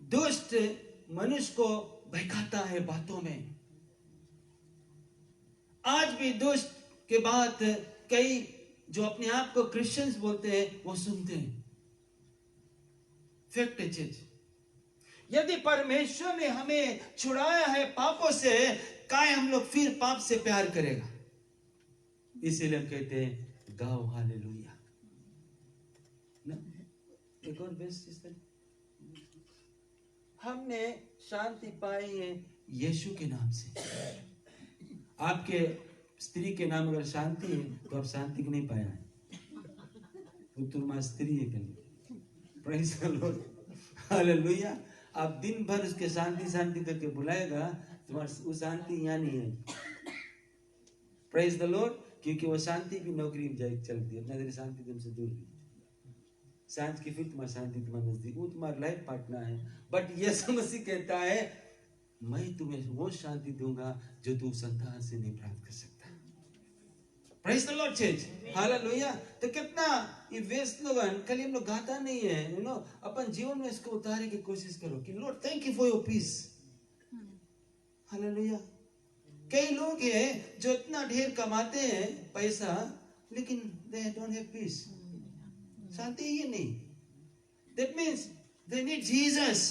दुष्ट मनुष्य को बहकाता है बातों में। आज भी दुष्ट के बात कई जो अपने आप को क्रिश्चियंस बोलते हैं वो सुनते हैं। फैक्ट है चीज। यदि परमेश्वर ने हमें छुड़ाया है पापों से, काय हम लोग फिर पाप से प्यार करेगा? इसीलिए हम कहते हैं गाओ हालेलुया ना। एक और बेस्ट सिस्टर, हमने शांति पाई है यीशु के नाम से। आपके स्त्री के नाम अगर शांति है तो आप शांति को नहीं पाया है, वो तुम्हारी स्त्री है कल। Praise the Lord, hallelujah. आप दिन भर उसके शांति शांति करके बुलाएगा, तुम्हारी वो शांति यहाँ नहीं है। Praise the Lord. क्योंकि वो शांति भी नौकरी में जाए चलती है, अपना तेरी शांति तुमसे दूर भी। सांझ की फिर तुम्हारी शांति तुम्हारे नजदीक, वो तुम्हारा लाइफ पार्टनर है। बट यीशु मसीह कहता है मैं तुम्हें वो शांति दूंगा जो तू संतान से नहीं प्राप्त कर सकता। Praise the Lord church, hallelujah. तो कितना ये वेस्ट लोगन कल हम लोग गाता नहीं है, यू नो। अपन जीवन में इसको उतारने की कोशिश करो कि lord thank you for your peace. Hallelujah. कई लोग हैं जो इतना ढेर कमाते हैं पैसा, लेकिन दे डोंट हैव पीस। शांति ये नहीं। That means they need Jesus.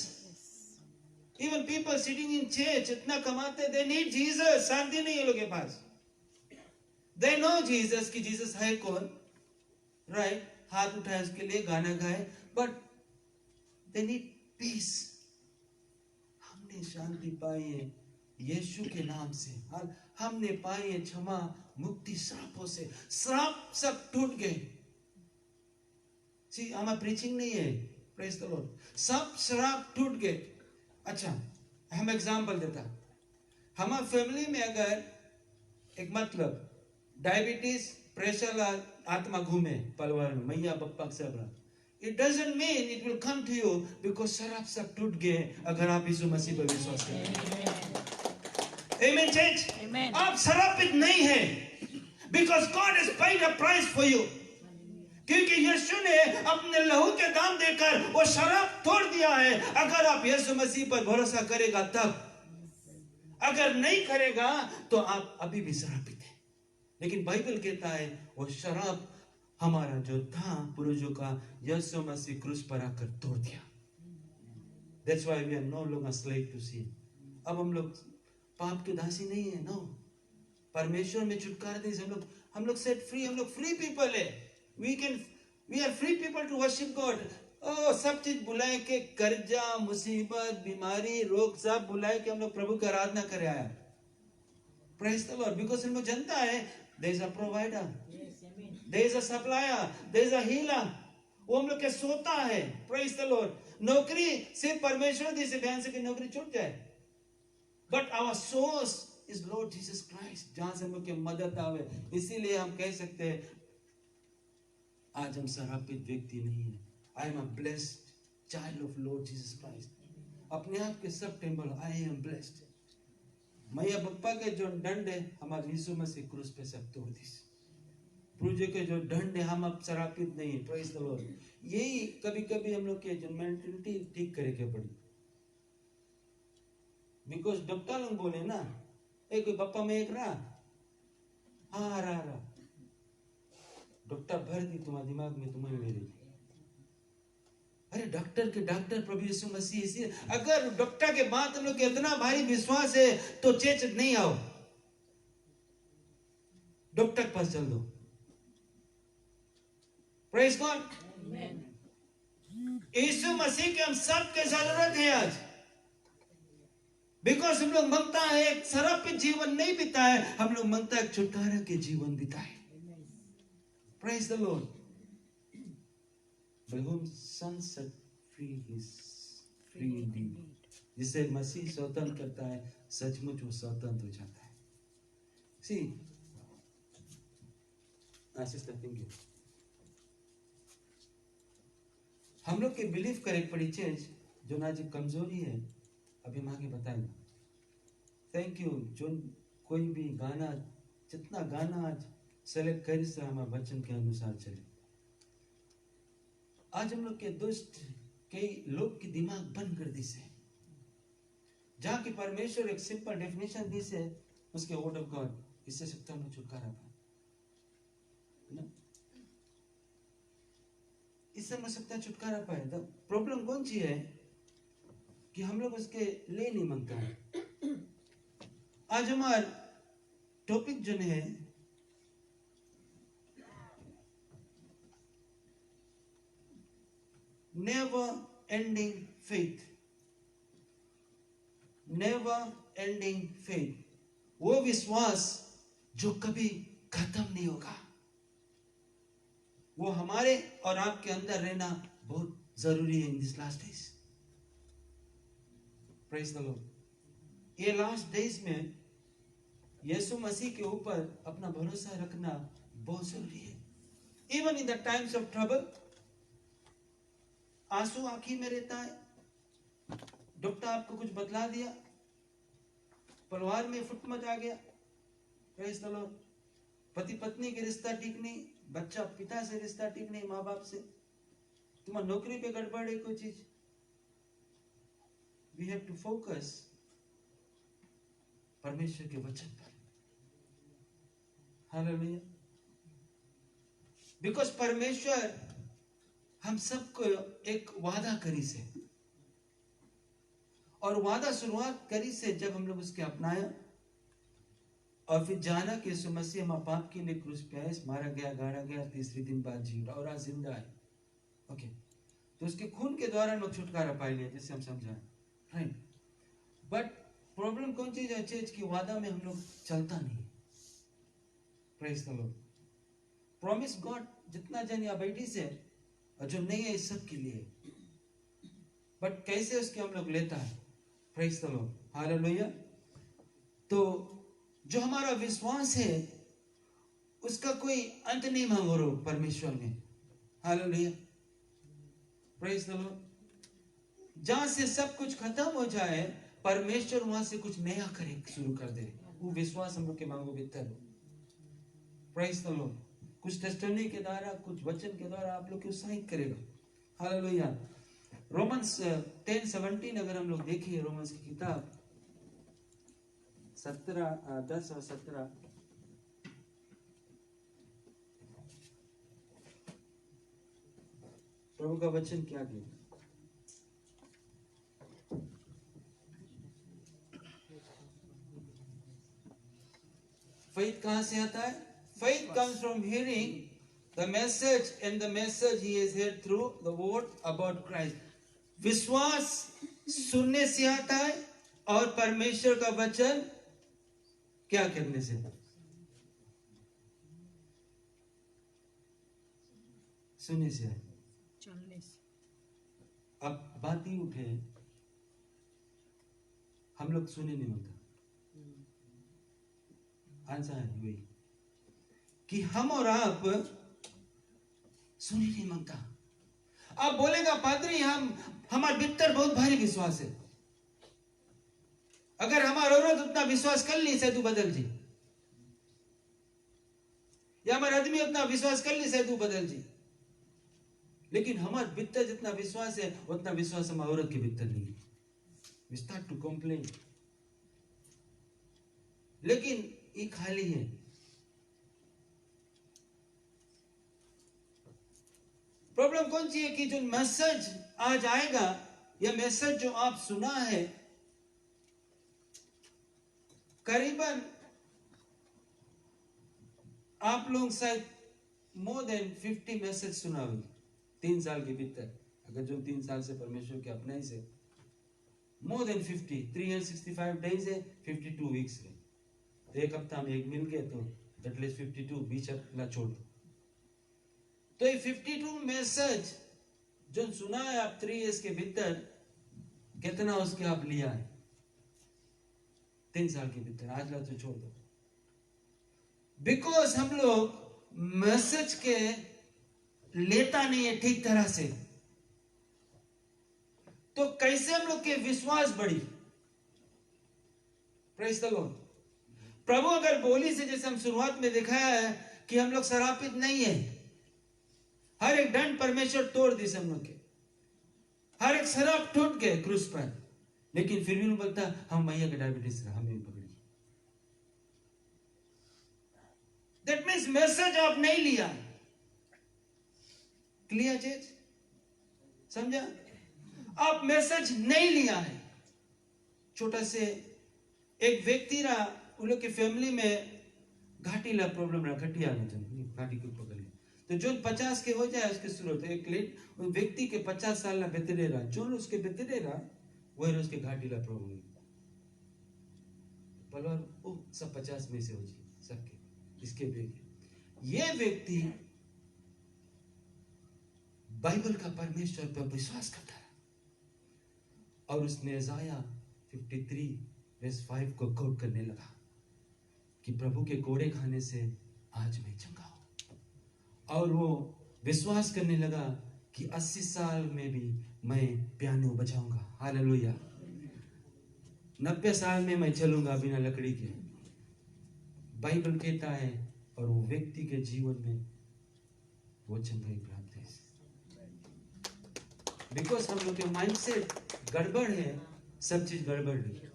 Even people sitting in church इतना कमाते, दे नीड जीसस, शांति नहीं है लोगों के पास। दे नो जीसस कि जीसस है कौन, राइट, हाथ उठाए उसके लिए, गाना गाए, बट दे नीड पीस। हमने शांति पाई है यीशु के नाम से, हमने पाई है क्षमा, मुक्ति श्रापों से, श्राप सब टूट गए। सी हमारा प्रीचिंग नहीं है, प्रेज द लॉर्ड, सब श्राप टूट गए। अच्छा, हम एग्जांपल देता, हमारे फैमिली में अगर एक मतलब डायबिटीज, प्रेशर, आत्मा घूमे परिवार में, मैया पप्पा सब, it doesn't mean it will come to you because शराब सब टूट गए अगर आप यीशु मसीह पर विश्वास करें। Amen church? Amen. आप शराबित नहीं है because God has paid a price for you, क्योंकि यीशु ने अपने लहू के दाम देकर वो शराब तोड़ दिया है। अगर आप यीशु मसीह पर भरोसा करेगा तब, अगर नहीं करेगा तो आप अभी भी शराबित है। लेकिन बाइबल कहता है वो शराब हमारा जो था पूर्वजों का, यीशु मसीह क्रूस पर आकर तोड़ दिया। That's why we are no longer slave to sin. अब हम लोग पाप के दासी नहीं है, नो, परमेश्वर में छुटकारा दे, हम लोग सेट फ्री, हम लोग फ्री पीपल है। we are free people to worship God. ओ सब चीज बुलाए के, कर्जा, मुसीबत, बीमारी, रोग सब बुलाए के हम लोग प्रभु की आराधना करे आया। Praise the Lord, because हम लोग जानता है there is a provider, there is a supplier, there is a healer, वो हम लोग के सोता है। Praise the Lord. नौकरी सिर्फ परमेश्वर दी से ध्यान से कि नौकरी छूट जाए, but our source is Lord Jesus Christ, जहां से हम लोग के मदद आवे। इसीलिए हम कह सकते हैं आज हम शराबित व्यक्ति नहीं है। I am a blessed child of Lord Jesus Christ. अपने आप के सब टेम्पल I am blessed। मैया बप्पा के जो दंड है हमारे यीशु मसीह क्रूस पे सब तोड़ दी। पूजे के जो दंड है हम अब शराबित नहीं है। Praise the Lord. यही कभी कभी हम लोग के जो मेंटलिटी ठीक करे के पड़ी, बिकॉज डॉक्टर लोग बोले ना, एक कोई बप्पा में एक रहा, हाँ रहा, डॉक्टर भर दी तुम्हारे दिमाग में, तुम्हें मेरे। अरे डॉक्टर प्रभु यीशु मसीह। इसी अगर डॉक्टर के बाद हम लोग के इतना भारी विश्वास है तो चर्च नहीं आओ, डॉक्टर के पास चल दो। Praise God. यीशु मसीह के हम सब के जरूरत है आज, बिकॉज हम लोग मांगता है एक शराबित जीवन नहीं बिताए, हम लोग मांगता है छुटकारा के जीवन बिताए। Praise the Lord. By whom Son set free is free indeed. जिसे मसीह स्वतंत्र करता है सचमुच वो स्वतंत्र हो जाता है। See, sister, thank you. हम लोग के बिलीव करे पड़ी चीज जो ना जी कमजोरी है, अभी हम आगे बताएंगे। Thank you. जो कोई भी गाना, जितना गाना आज सेलेक्ट करी से हमारे वचन के अनुसार चले। आज हम लोग के दुष्ट कई लोग की दिमाग बंद कर दी से, जहां की परमेश्वर एक सिंपल डेफिनेशन दी से उसके वर्ड ऑफ गॉड, इससे सकता हम छुटकारा पाए ना, इससे हम सकता छुटकारा पाए। तो प्रॉब्लम कौन सी है कि हम लोग उसके ले नहीं मांगता है। आज हमारा टॉपिक जो है never ending faith, never ending faith, वो विश्वास जो कभी खत्म नहीं होगा। वो हमारे और आपके अंदर रहना बहुत जरूरी है in this last days. Praise the Lord. ये लास्ट डेज में यीशु मसीह के ऊपर अपना भरोसा रखना बहुत जरूरी है। Even in the times of trouble, आंसू आंखी में रहता है, डॉक्टर आपको कुछ बतला दिया, परिवार में फुटमच आ गया, प्रेज द लॉर्ड, पति पत्नी के रिश्ता ठीक नहीं, बच्चा पिता से रिश्ता ठीक नहीं, माँ बाप से, तुम्हारी नौकरी पे गड़बड़ है कोई चीज, वी हैव टू फोकस परमेश्वर के वचन पर। हालेलुया। बिकॉज परमेश्वर हम सबको एक वादा करी से, और वादा शुरुआत करी से जब हम लोग उसके अपनाया और फिर जाना कि यीशु मसीह हम पाप के लिए क्रूस पे आए, मारा गया, गाड़ा गया, तीसरे दिन बाद जी उठा और आज जिंदा है। ओके, तो उसके खून के द्वारा हम लोग छुटकारा पा लिया, जैसे हम समझाएं, राइट। बट प्रॉब्लम कौन चीज है? चीज की वादा में हम लोग चलता नहीं। Praise the Lord. Promise God जितना जन या बेटी से और जो नहीं है इस सब के लिए, बट कैसे उसके हम लोग लेता है? Praise the Lord, hallelujah. तो जो हमारा विश्वास है उसका कोई अंत नहीं मांगो परमेश्वर में, हालेलुया, प्रेज द लॉर्ड। जहां से सब कुछ खत्म हो जाए, परमेश्वर वहां से कुछ नया करे, शुरू कर दे। वो विश्वास हम लोग के मांगो भीतर हो, प्रेज द लॉर्ड। कुछ टेस्टिमनी के द्वारा, कुछ वचन के द्वारा आप लोग को उत्साहित करेगा, हालेलुया। रोमन्स 10:17 अगर हम लोग देखें, रोमन्स की किताब 10 और 17, प्रभु का वचन क्या कहता? फेथ कहां से आता है? Faith comes from hearing the message, and the message he has heard through the word about Christ. विश्वास सुनने से आता है और परमेश्वर का वचन क्या करने से? सुनने से आता है। चलने से। अब बात ही उठे, हम लोग सुने नहीं होता। आंसर है वही कि हम और आप सुने नहीं मांगता। आप बोलेगा पादरी हमारे भीतर बहुत भारी विश्वास है। अगर हमारा औरत उतना विश्वास कर ली शायद तू बदल जी, या हमारा आदमी उतना विश्वास कर ली शायद तू बदल जी। लेकिन हमारे भीतर जितना विश्वास है उतना विश्वास हमारे औरत के भीतर नहीं है। We start to complain, लेकिन ये खाली है। प्रॉब्लम कौन सी है कि जो मैसेज आज आएगा, यह मैसेज जो आप सुना है, करीबन आप लोग शायद मोर देन 50 मैसेज सुना होगी 3 साल के भीतर। अगर जो 3 साल से परमेश्वर के अपने ही से मोर देन 50, 365 डेज है, 52 वीक्स है। तो एक हफ्ता में एक मिल गया तो दैट मींस 52, बीच अपना छोड़ दो। तो ये 52 मैसेज जो सुना है आप 3 इयर्स के भीतर, कितना उसके आप लिया है 3 साल के भीतर? आज ला तो छोड़ दो। बिकॉज हम लोग मैसेज के लेता नहीं है ठीक तरह से, तो कैसे हम लोग के विश्वास बढ़ी? Praise the Lord. प्रभु अगर बोली से, जैसे हम शुरुआत में दिखाया है कि हम लोग शरापित नहीं है, हर एक दंड परमेश्वर तोड़ दी हम लोग के, हर एक शराब टूट गए क्रूस पर, लेकिन फिर भी वो बोलता हम मैया का डायबिटीज रहा, हमें पकड़ी। दैट मीन्स मैसेज आप नहीं लिया। क्लियर चीज समझा? आप मैसेज नहीं लिया है। छोटा से एक व्यक्ति रहा, उन लोग की फैमिली में घाटी ला प्रॉब्लम रहा, घटिया घाटी को पकड़ लिया। तो जो 50 के हो जाए उसके शुरू होते एक लेट व्यक्ति के 50 साल ना बेतरे रहा, जो उसके बेतरे रहा वही उसके घाटी ला प्रॉब्लम पलवार सब 50 में से हो जी सबके इसके बेटे। ये व्यक्ति बाइबल का परमेश्वर पर विश्वास करता है और उसने इज़ाया 53:5 को कोट करने लगा कि प्रभु के कोड़े खाने से आज मैं चंगा हूं। और वो विश्वास करने लगा कि 80 साल में भी मैं पियानो बजाऊंगा, हालेलुया। 90 साल में मैं चलूंगा बिना लकड़ी के, बाइबल कहता है। और वो व्यक्ति के जीवन में वो चंगाई प्राप्त है। बिकॉज हम लोग के माइंडसेट गड़बड़ है, सब चीज गड़बड़ है।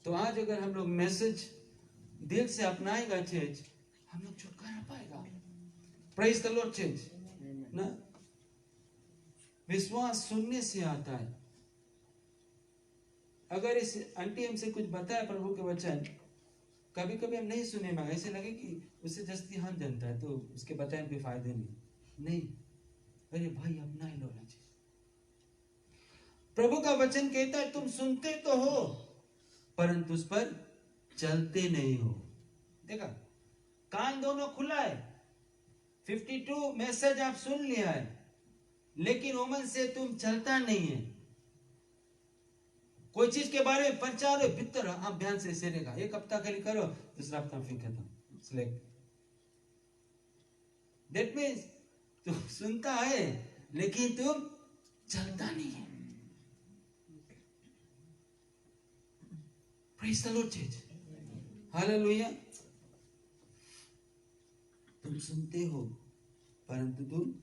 तो आज अगर हम लोग मैसेज दिल से अपनाएगा चीज, हम लोग छुटकारा पाएगा। प्रेज द लॉर्ड चीज ना। विश्वास सुनने से आता है, अगर इस आंटी हमसे कुछ बताया प्रभु के वचन, कभी कभी हम नहीं सुने मगर ऐसे लगे कि उससे जस्ती हम जनता है तो उसके बताए कोई फायदे नहीं। अरे भाई अपना ही नॉलेज। प्रभु का वचन कहता है तुम सुनते तो हो परंतु उस पर चलते नहीं हो। देखा, कान दोनों खुला है, 52 मैसेज आप सुन लिया है, लेकिन ओमन से तुम चलता नहीं है। कोई चीज के बारे में प्रचार हो भीतर आप ध्यान से सेरेगा, एक हफ्ता खाली करो, दूसरा हफ्ता फिर खत्म, सिलेक्ट। दैट मीन्स तुम सुनता है लेकिन तुम चलता नहीं है। Praise the Lord church, hallelujah. तुम सुनते हो परंतु तुम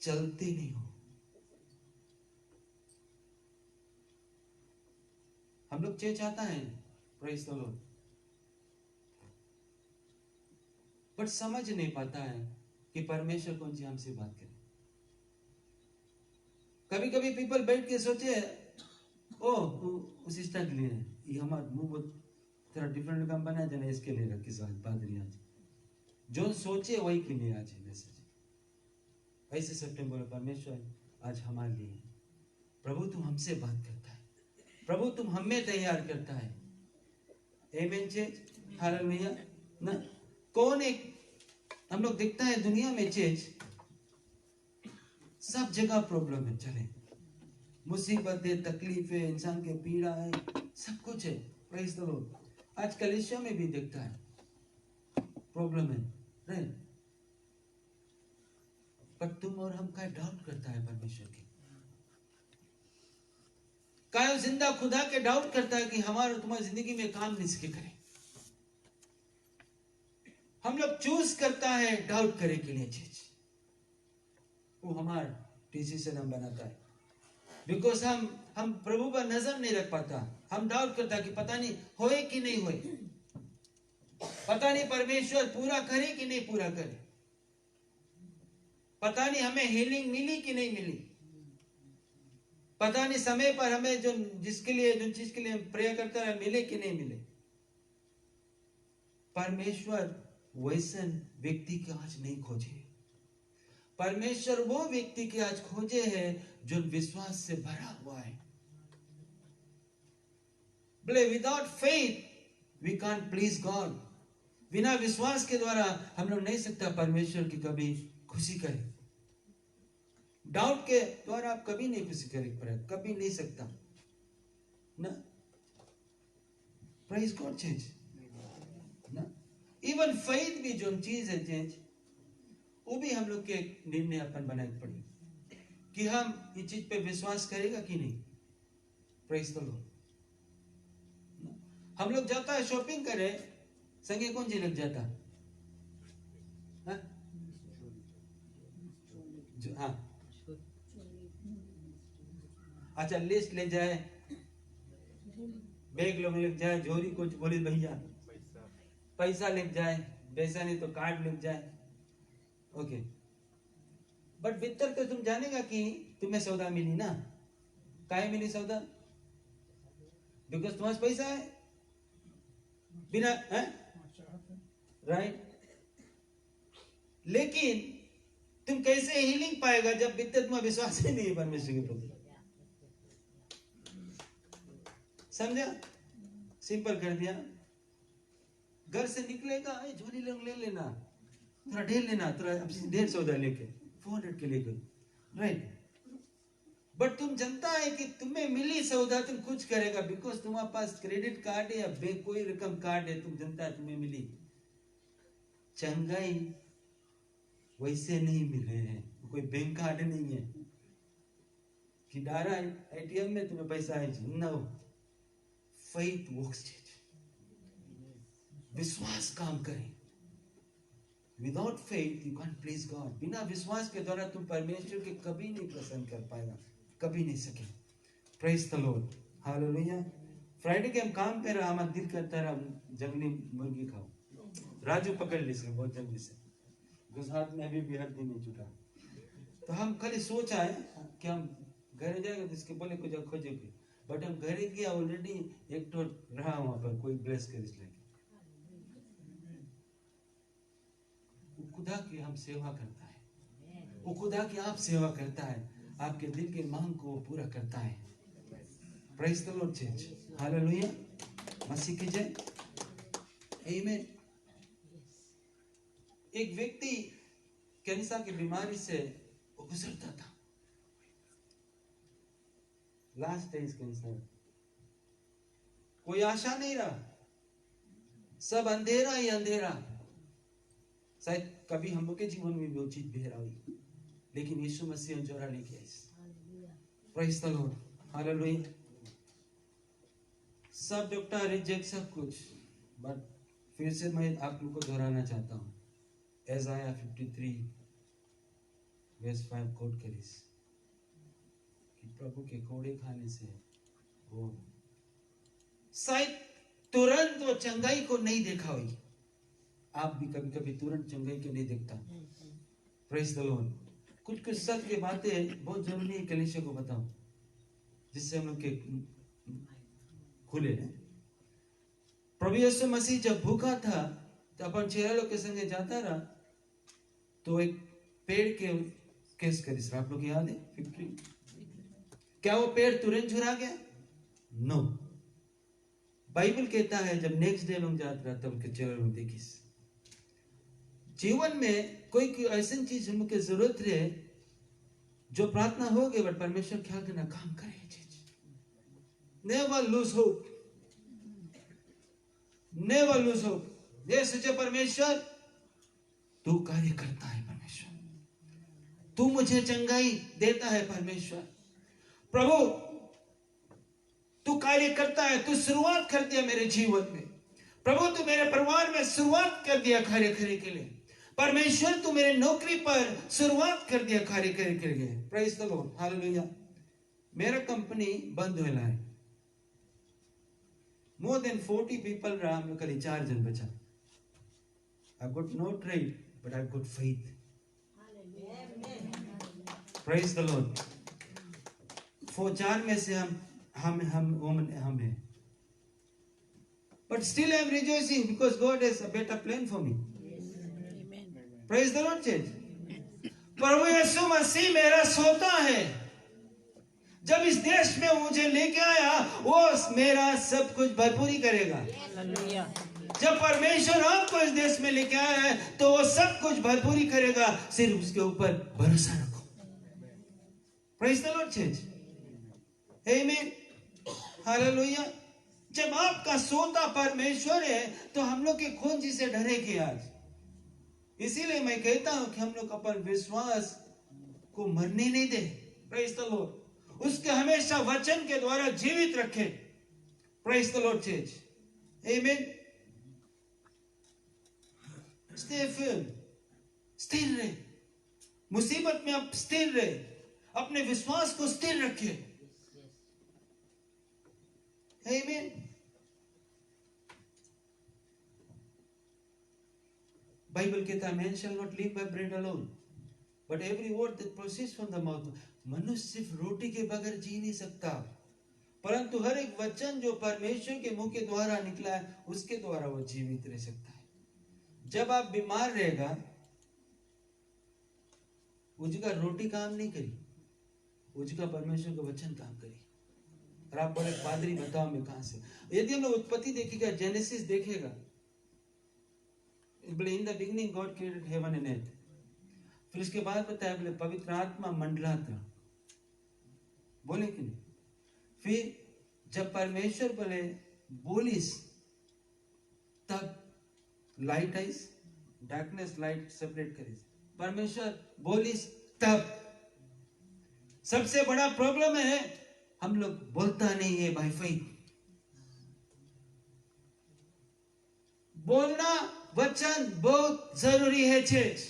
चलते नहीं हो। हम लोग चर्च आता है, प्रेज द लॉर्ड, बट समझ नहीं पाता है कि परमेश्वर कौन सी हमसे बात करे। कभी कभी पीपल बैठ के सोचे ओ उस सिस्टर के लिए ये हमारा मुंह बहुत थोड़ा डिफरेंट काम बना जाना, इसके लिए रखी साथ पादरी आज जो सोचे वही के लिए आज मैसेज। ऐसे सितंबर में परमेश्वर आज हमारे लिए, प्रभु तुम हमसे बात करता है, प्रभु तुम हमें तैयार करता है। आमीन चर्च, हालेलुया ना। कौन एक हम लोग देखता है दुनिया में चर्च सब जगह प्रॉब्लम है, चले मुसीबतें, तकलीफें, इंसान के पीड़ा है, सब कुछ है। Praise the Lord. आज कलीसिया में भी देखता है प्रॉब्लम है, राइट। पर तुम और हम का डाउट करता है परमेश्वर के, कायम जिंदा खुदा के डाउट करता है कि हमारा तुम्हारी जिंदगी में काम नहीं सके करे। हम लोग चूज करता है डाउट करे के लिए चीज, वो हमारा डिसीजन हम बनाता है। बिकॉज हम प्रभु पर नजर नहीं रख पाता, हम डाउट करता कि पता नहीं होए कि नहीं होए, पता नहीं परमेश्वर पूरा करे कि नहीं पूरा करे, पता नहीं हमें हीलिंग मिली कि नहीं मिली, पता नहीं समय पर हमें जो चीज के लिए प्रेयर करता है मिले कि नहीं मिले। परमेश्वर वैसन व्यक्ति के आज नहीं खोजे, परमेश्वर वो व्यक्ति के आज खोजे है जो विश्वास से भरा हुआ है। बोले without faith we can't please God. बिना विश्वास के द्वारा हम लोग नहीं सकता परमेश्वर की कभी खुशी करें। डाउट के द्वारा आप कभी नहीं खुशी करें, कभी नहीं सकता ना। प्रेज गॉड चेंज ना। इवन फेथ भी जो चीज है चेंज, वो भी हम लोग के निर्णय अपन बनाए पड़ी कि हम इस चीज पे विश्वास करेगा कि नहीं। Praise the Lord. हम लोग जाता है शॉपिंग करे, संगे कौन जी लग जाता हाँ? हाँ अच्छा, लिस्ट ले जाए, बैग लोग ले जाए, झोरी कुछ बोले भैया पैसा ले जाए, पैसा नहीं तो कार्ड ले जाए, ओके। बट भीतर तो तुम जानेगा कि तुम्हें सौदा मिली ना। काहे मिली सौदा? बिकॉज तुम्हारे पैसा है, बिना राइट। लेकिन तुम कैसे हीलिंग पाएगा जब भीतर तुम्हारा विश्वास ही नहीं है परमेश्वर के प्रति। समझा? सिंपल कर दिया। घर से निकलेगा, झोली लोग ले लेना, थोड़ा ढेर लेना, थोड़ा 150 सौदा लेके 400 के लेके, राइट। बट तुम जानता है कि तुम्हें मिली सौदा, तुम कुछ करेगा बिकॉज तुम्हारे पास क्रेडिट कार्ड है या कोई रकम कार्ड है, तुम जानता है तुम्हें मिली। चंगाई वैसे नहीं मिले हैं, कोई बैंक कार्ड नहीं है कि डारा एटीएम में तुम्हें पैसा है। No, faith works. विश्वास काम करे। Without faith you can please God. बिना विश्वास के द्वारा तुम परमेश्वर के कभी नहीं प्रसन्न कर पाएगा, कभी नहीं सके। Praise the Lord, hallelujah. Friday के हम काम पे रहा, हमारा दिल करता रहा जंगली मुर्गी खाओ। राजू पकड़ ली से बहुत जल्दी से, गुजरात में अभी भी हड्डी नहीं छूटा। तो हम खाली सोचा है कि हम घर जाएगा तो इसके बोले कुछ खोजे, बट हम घर गया ऑलरेडी एक तो रहा वहां पर कोई ब्लेस कर इसलिए वो खुदा की हम सेवा करता है, वो खुदा की आप सेवा करता है, आपके दिल के मांग को वो पूरा करता है। Praise the Lord church, hallelujah, मसीह की जय, आमीन। एक व्यक्ति कैंसर की बीमारी से गुजरता था, लास्ट स्टेज कैंसर, कोई आशा नहीं रहा, सब अंधेरा ही अंधेरा। शायद कभी हम लोग के जीवन में भी वो चीज बेहरा हुई, लेकिन यीशु मसीह जोरा लेके आए। Praise the Lord, hallelujah. सब डॉक्टर रिजेक्ट सब कुछ, बट फिर से मैं आप लोग को दोहराना चाहता हूँ, एसाया 53 वर्स 5 कोट करिस कि प्रभु के कोड़े खाने से वो शायद तुरंत वो चंगाई को नहीं देखा हुई। आप भी कभी कभी तुरंत चंगाई को नहीं देखता। Praise the Lord. कुछ सत्य की बातें बहुत जरूरी है कलीसिया को बताओ, जिससे हम लोग के खुले। प्रभु यीशु मसीह जब भूखा था तो अपन चेहरा लोग के संगे जाता रहा, तो एक पेड़ के केस करिस, आप लोग याद है 50? क्या वो पेड़ तुरंत झुरा गया? नो। बाइबल कहता है जब नेक्स्ट डे लोग जाते रहा तब के चेहरा लोग देखिस। जीवन में कोई ऐसी चीज हमको जरूरत है जो प्रार्थना हो गई, बट परमेश्वर क्या करना काम करे चीज। Never lose hope, never lose hope. ये सोचे परमेश्वर तू कार्य करता है, परमेश्वर तू मुझे चंगाई देता है, परमेश्वर प्रभु तू कार्य करता है, तू शुरुआत कर दिया मेरे जीवन में, प्रभु तू मेरे परिवार में शुरुआत कर दिया कार्य करने के लिए, परमेश्वर तू मेरे नौकरी पर शुरुआत कर दिया कार्य करने के लिए। Praise the Lord, hallelujah. मेरा कंपनी बंद हो रहा है, more than 40 people रहा, हम लोग कल 4 जन बचा। I've got no trade, but I've got faith. Praise the Lord. 4 में से हम हैं, but still I am rejoicing because God has a better plan for me. Praise the Lord church. प्रभु यीशु मसीह मेरा सोता है। जब इस देश में मुझे लेके आया, वो मेरा सब कुछ भरपूरी करेगा। जब परमेश्वर आपको इस देश में लेके आया है तो वो सब कुछ भरपूरी करेगा, सिर्फ उसके ऊपर भरोसा रखो। प्रेज द लॉर्ड चर्च, आमीन, हालेलुया। जब आपका सोता परमेश्वर है तो हम लोग के कौन जिसे डरेंगे आज। इसीलिए मैं कहता हूं कि हम लोग अपन विश्वास को मरने नहीं दे। प्रेज द लॉर्ड, उसके हमेशा वचन के द्वारा जीवित रखें। प्रेज द लॉर्ड चर्च, आमीन। स्टे फर्म, स्थिर रहे, मुसीबत में आप स्थिर रहे, अपने विश्वास को स्थिर रखें। आमीन। बाइबल कहता है man shall not live by bread alone, but every word that proceeds from the mouth। मनुष्य सिर्फ रोटी के बगैर जी नहीं सकता, परंतु हर एक वचन जो परमेश्वर के मुंह के द्वारा निकला है उसके द्वारा वो जीवित रह सकता है। जब आप बीमार रहेगा, वो जगह रोटी काम नहीं करी, वो जगह परमेश्वर का वचन काम करी। और आप बोले पादरी बताओ मैं कहां से। यदि हम लोग उत्पत्ति देखेगा, जेनेसिस देखेगा, in the beginning God created heaven and earth. फिर उसके बाद बताया बोले पवित्र आत्मा मंडलाता, बोले कि नहीं। फिर जब परमेश्वर बोले बोलिस, तब लाइट आई, डार्कनेस लाइट सेपरेट करी। परमेश्वर बोलिस तब। सबसे बड़ा प्रॉब्लम है हम लोग बोलता नहीं है बाय फेथ। बोलना वचन बहुत जरूरी है चर्च।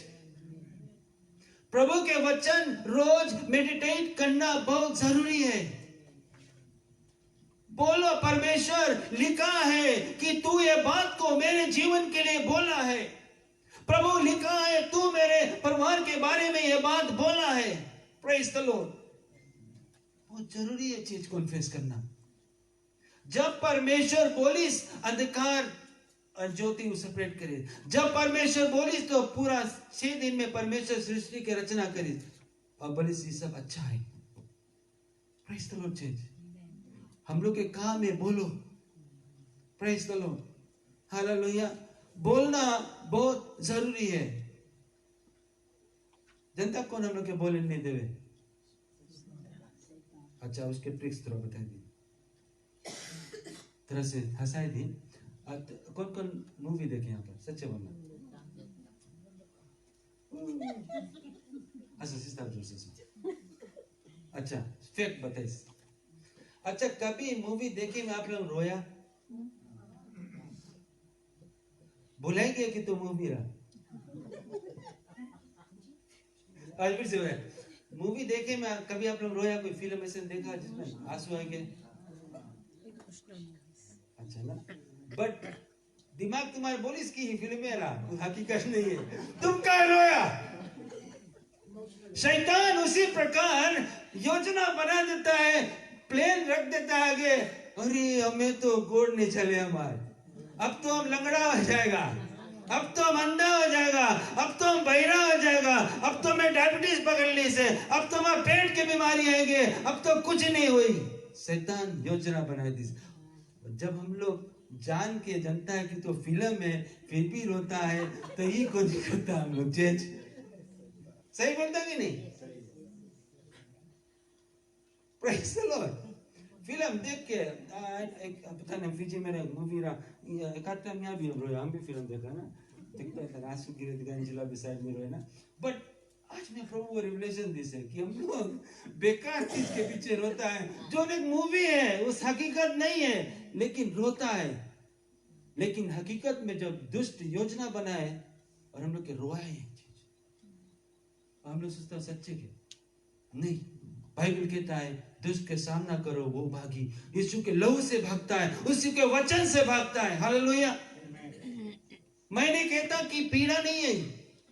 प्रभु के वचन रोज मेडिटेट करना बहुत जरूरी है। बोलो परमेश्वर लिखा है कि तू ये बात को मेरे जीवन के लिए बोला है। प्रभु लिखा है तू मेरे परिवार के बारे में ये बात बोला है। Praise the Lord. बहुत जरूरी है चीज कॉन्फेस करना। जब परमेश्वर बोलिस अंधकार और ज्योति को सेपरेट करे, जब परमेश्वर बोलिस तो पूरा 6 दिन में परमेश्वर सृष्टि की रचना करे और बोलिस ये सब अच्छा है। Praise the Lord church. हम लोग के काम में बोलो, प्रेज द लॉर्ड, हालेलुया। बोलना बहुत जरूरी है। जनता कौन हम लोग के बोलने नहीं देवे? अच्छा, उसके ट्रिक्स थोड़ा बता दी, तरह से हंसाई दी। कौन कौन मूवी देखे यहाँ पर? सच्चे बोलना। अच्छा सिस्टर जोर से। अच्छा फैक्ट बताइए। अच्छा, कभी मूवी देखी में आप लोग रोया? बुलाएंगे कि तो मूवी रहा। आज फिर से हो मूवी देखे में कभी आप लोग रोया? कोई फिल्म ऐसे देखा जिसमें आंसू आएंगे? अच्छा ना, बट दिमाग तुम्हारे बोलिस की फिल्म में रहा, हकीकत नहीं है। तुम क्या रोया? शैतान उसी प्रकार योजना बना देता है, प्लेन रख देता है आगे, अरे हमें तो गोड़ नहीं चले हमारे, अब तो हम लंगड़ा हो जाएगा, अब तो हम अंधा हो जाएगा, अब तो हम बहिरा हो जाएगा, अब तो मैं डायबिटीज पकड़ने से, अब तो हमारे पेट की बीमारी आएंगे, अब तो कुछ नहीं हुई। शैतान योजना बना दी। जब हम लोग जान के जनता है कि तो फिल्म है फिर भी रोता है, तो ये को नहीं करता हम लोग। चेंज सही बोलता कि नहीं? Praise the Lord. फिल्म देख के एक पता नहीं फिजी में मूवी रहा, एक आध टाइम यहाँ भी रोया, हम भी फिल्म देखा ना, देखता था आंसू गिरे थे, अंजला भी साइड में रोए ना। बट आज मैं प्रभु को रिवलेशन दी है कि हम लोग बेकार चीज के पीछे रोता है। जो एक मूवी है उस हकीकत नहीं है, लेकिन रोता है। लेकिन हकीकत में जब दुष्ट योजना बनाए और हम लोग के रोया है एक चीज, हम लोग सोचते हैं सच्चे के नहीं। बाइबल कहता है दुष्ट के सामना करो वो भागी, यीशु के लहू से भागता है, उसी के वचन से भागता है। हालेलुया। मैं नहीं कहता कि पीड़ा नहीं है,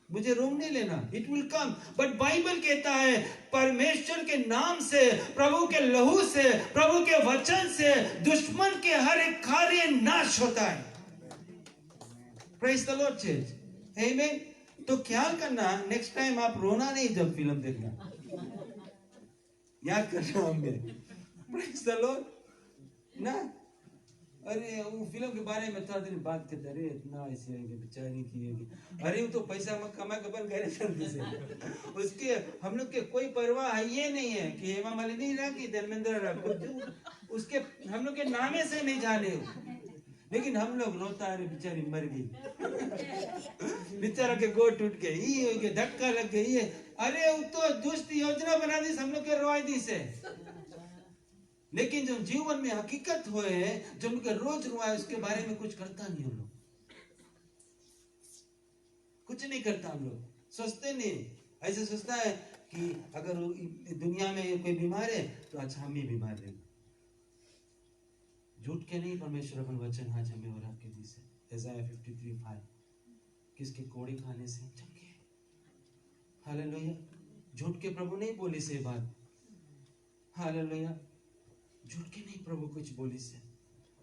मुझे रोग नहीं लेना, it will come, but Bible कहता है परमेश्वर के नाम से, प्रभु के लहू से, प्रभु के वचन से दुश्मन के हर एक कार्य नाश होता है। प्रेज़ द लॉर्ड चर्च, आमीन। तो ख्याल करना, नेक्स्ट टाइम आप रोना नहीं जब फिल्म देखना, याद करना होंगे। प्रेज़ द लॉर्ड ना। अरे वो फिल्म के बारे में थोड़ा दिन बात करते, अरे इतना ऐसे बेचारी की है, अरे वो तो पैसा मत कमा के बन गए से उसके हम लोग के कोई परवाह है ये नहीं है कि हेमा मालिनी रहा कि धर्मेंद्र रहा, उसके हम लोग के नामे से नहीं जाने, लेकिन हम लोग रोता है बेचारी मर गई, बेचारा के गोड़ टूट गए, ये हो गया, धक्का लग गई है, अरे वो तो दुष्ट योजना बना दी हम लोग के रोवाई से। लेकिन जो जीवन में हकीकत हुए, जो उनके रोज रुआ है, उसके बारे में कुछ करता नहीं हम लोग, कुछ नहीं करता हम लोग, सोचते नहीं। ऐसे सोचता है कि अगर दुनिया में कोई बीमार है तो अच्छा हम ही बीमार हैं। झूठ के नहीं, परमेश्वर अपन वचन आज हमें और आपके दी से, यशायाह 53:5, किसके कोड़े खाने से चमके। हालेलुया। झूठ के प्रभु नहीं बोली से बात, हालेलुया। झूठ के नहीं प्रभु कुछ बोली से,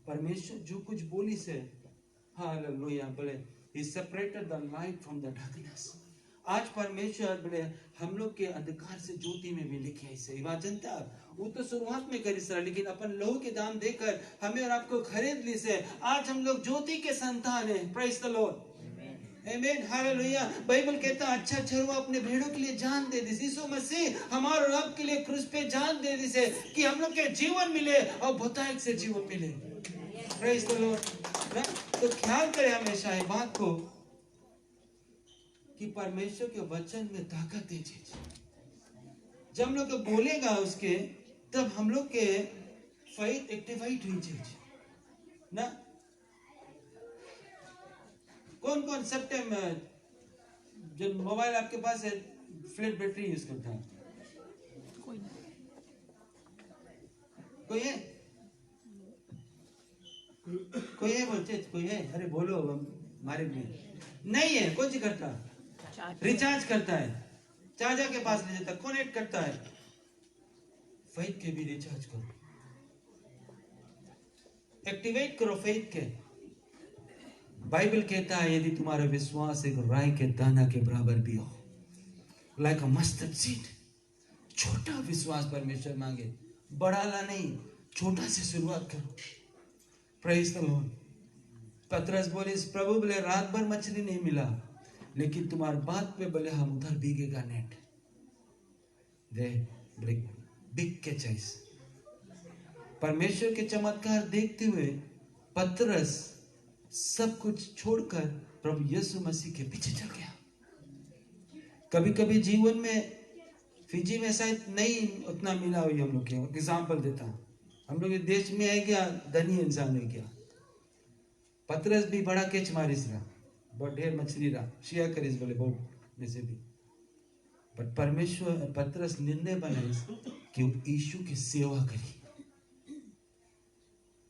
परमेश्वर जो कुछ बोली से, हालेलुया। बोले he separated the light from the darkness। आज परमेश्वर बोले हम लोग के अंधकार से ज्योति में भी लिखे ऐसे बात। जनता वो तो शुरुआत में करी सर, लेकिन अपन लहू के दाम देकर हमें और आपको खरीद ली से आज हम लोग ज्योति के संतान हैं। प्रेज़ द लॉर्ड, आमीन, हालेलुया। बाइबल कहता है अच्छा चरवा अपने भेड़ों के लिए जान दे दी। यीशु मसीह हमारे और आपके लिए क्रूस पे जान दे दी से कि हम लोग के जीवन मिले और बहुतायत से जीवन मिले। Praise the Lord. तो ख्याल करें हमेशा ये बात को कि परमेश्वर के वचन में ताकत है चीज। जब हम लोग बोलेगा उसके, तब हम लोग के फेथ एक्टिवेट हुई चीज ना। कौन कौन सब टाइम जो मोबाइल आपके पास है फ्लैट बैटरी यूज करता है? कोई है? कोई है? बोलते कोई है? अरे बोलो, हमारे लिए नहीं है। कौन सी करता? रिचार्ज करता है, चार्जर के पास ले जाता, कनेक्ट करता है। फेथ के भी रिचार्ज करो। एक्टिवेट करो फेथ के। बाइबल कहता है यदि तुम्हारा विश्वास एक राई के दाना के बराबर भी हो, लाइक अ मस्टर्ड सीड, छोटा विश्वास परमेश्वर मांगे, बड़ाला नहीं, छोटा से शुरुआत करो। Praise the Lord. पतरस बोले प्रभु बोले रात भर मछली नहीं मिला, लेकिन तुम्हारे बात पे बोले हम उधर भीगेगा नेट। दे बिग कैचेस। परमेश्वर के चमत्कार देखते हुए पतरस सब कुछ छोड़कर प्रभु यीशु मसीह के पीछे चल गया। कभी कभी जीवन में फिजी में शायद नहीं उतना मिला हुई हम लोग के। एग्जाम्पल देता हूँ, हम लोग देश में है क्या धनी इंसान है क्या। पतरस भी बड़ा कैच मारिस रहा, बहुत ढेर मछली रहा, शिया करिस बोले बहुत में से भी। पर परमेश्वर पतरस निर्णय बनाइस कि वो यीशु की सेवा करी।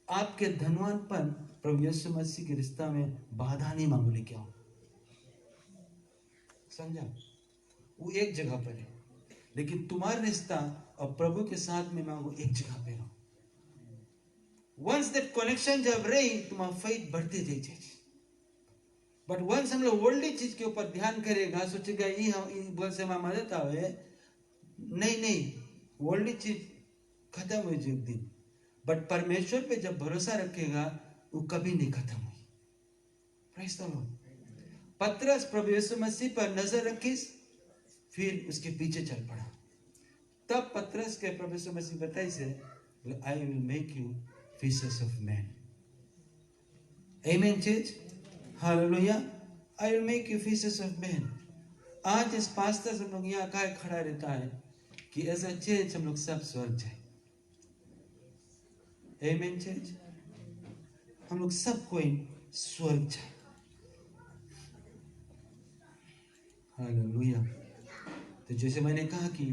आपके धनवानपन प्रभु यीशु मसीह के रिश्ता में बाधा नहीं मामूली क्या हो, समझा। वो एक जगह पर है, लेकिन तुम्हारा रिश्ता और प्रभु के साथ में मांगो एक जगह पे रहो। वंस दैट कनेक्शन जब रही तुम्हारा फेथ बढ़ते जाए। बट वंस हम लोग वर्ल्डली चीज के ऊपर ध्यान करेगा, सोचेगा ये हम बोल से हमारा मदद आवे, नहीं, वर्ल्डली चीज खत्म हो जाए एक दिन। बट परमेश्वर पे जब भरोसा रखेगा वो कभी नहीं खत्म हुई। Praise the Lord. पतरस प्रभु यीशु मसीह पर नजर रखी, फिर उसके पीछे चल पड़ा। तब पतरस के प्रभु यीशु मसीह बताई से I will make you fishers of man. Amen church, hallelujah. I will make you fishers of man. आज इस पास्टर से लोग यहाँ का खड़ा रहता है कि एज अ चर्च हम लोग सब स्वर्ग जाए। आमेन चर्च, हम लोग सब कोई स्वर्ग जाए। हालेलुया। तो जैसे मैंने कहा कि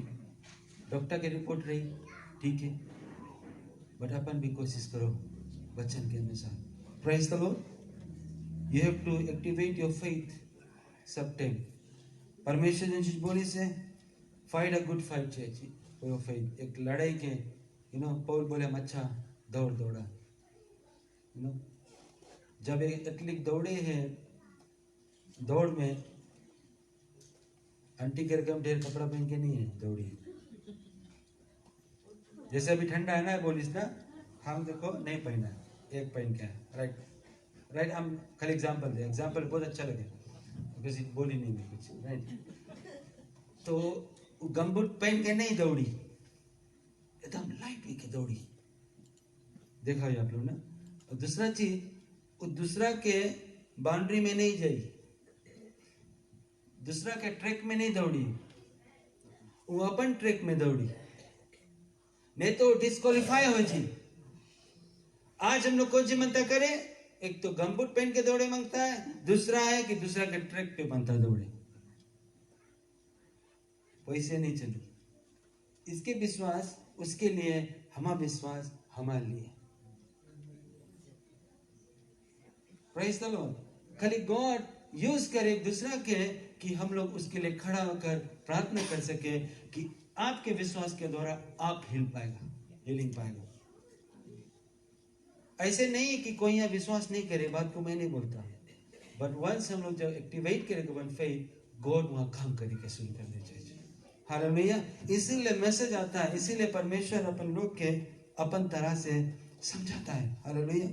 डॉक्टर की रिपोर्ट रही ठीक है, बट अपन भी कोशिश करो वचन के अनुसार। Praise the lord. You have to activate your faith सब टाइम। परमेश्वर ने चीज बोली से फाइट अ गुड फाइट चाहिए योर फेथ। एक लड़ाई के पौल बोले हम अच्छा दौड़ा। जब एक एथलीट दौड़े हैं, दौड़ में आंटी करके हम ढेर कपड़ा पहन के नहीं है दौड़ी। जैसे अभी ठंडा है ना, बोलिस ना हम देखो नहीं पहना, एक पहन के राइट। हम खाली एग्जाम्पल बहुत अच्छा लगे, किसी बोली नहीं मैं कुछ, राइट। तो गमबूट पहन के नहीं दौड़ी, एकदम लाइट लेके दौड़ी, देखा है आप लोग ना। और दूसरा चीज, वो दूसरा के बाउंड्री में नहीं जाई, दूसरा के ट्रैक में नहीं दौड़ी, वो अपन ट्रैक में दौड़ी, नहीं तो डिस्क्वालीफाई हो जी। आज हम लोग को जी मनता करे, एक तो गमबूट पहन के दौड़े मांगता है, दूसरा है कि दूसरा के ट्रैक पे बनता दौड़े, वैसे नहीं चली। इसके विश्वास उसके लिए, हमारा विश्वास हमारे लिए। Praise the Lord. खाली गॉड यूज करे दूसरा के कि हम लोग उसके लिए खड़ा होकर प्रार्थना कर सके कि आपके विश्वास के द्वारा आप हीलिंग पाएगा। ऐसे नहीं कि कोई यहाँ विश्वास नहीं करे, बात को मैं नहीं बोलता, बट वंस हम लोग जब एक्टिवेट करेंगे वन फेथ, गॉड वहां काम करके शुरू कर दे चाहिए। हालेलुया। इसीलिए मैसेज आता है, इसीलिए परमेश्वर अपन लोग के अपन तरह से समझाता है। हालेलुया।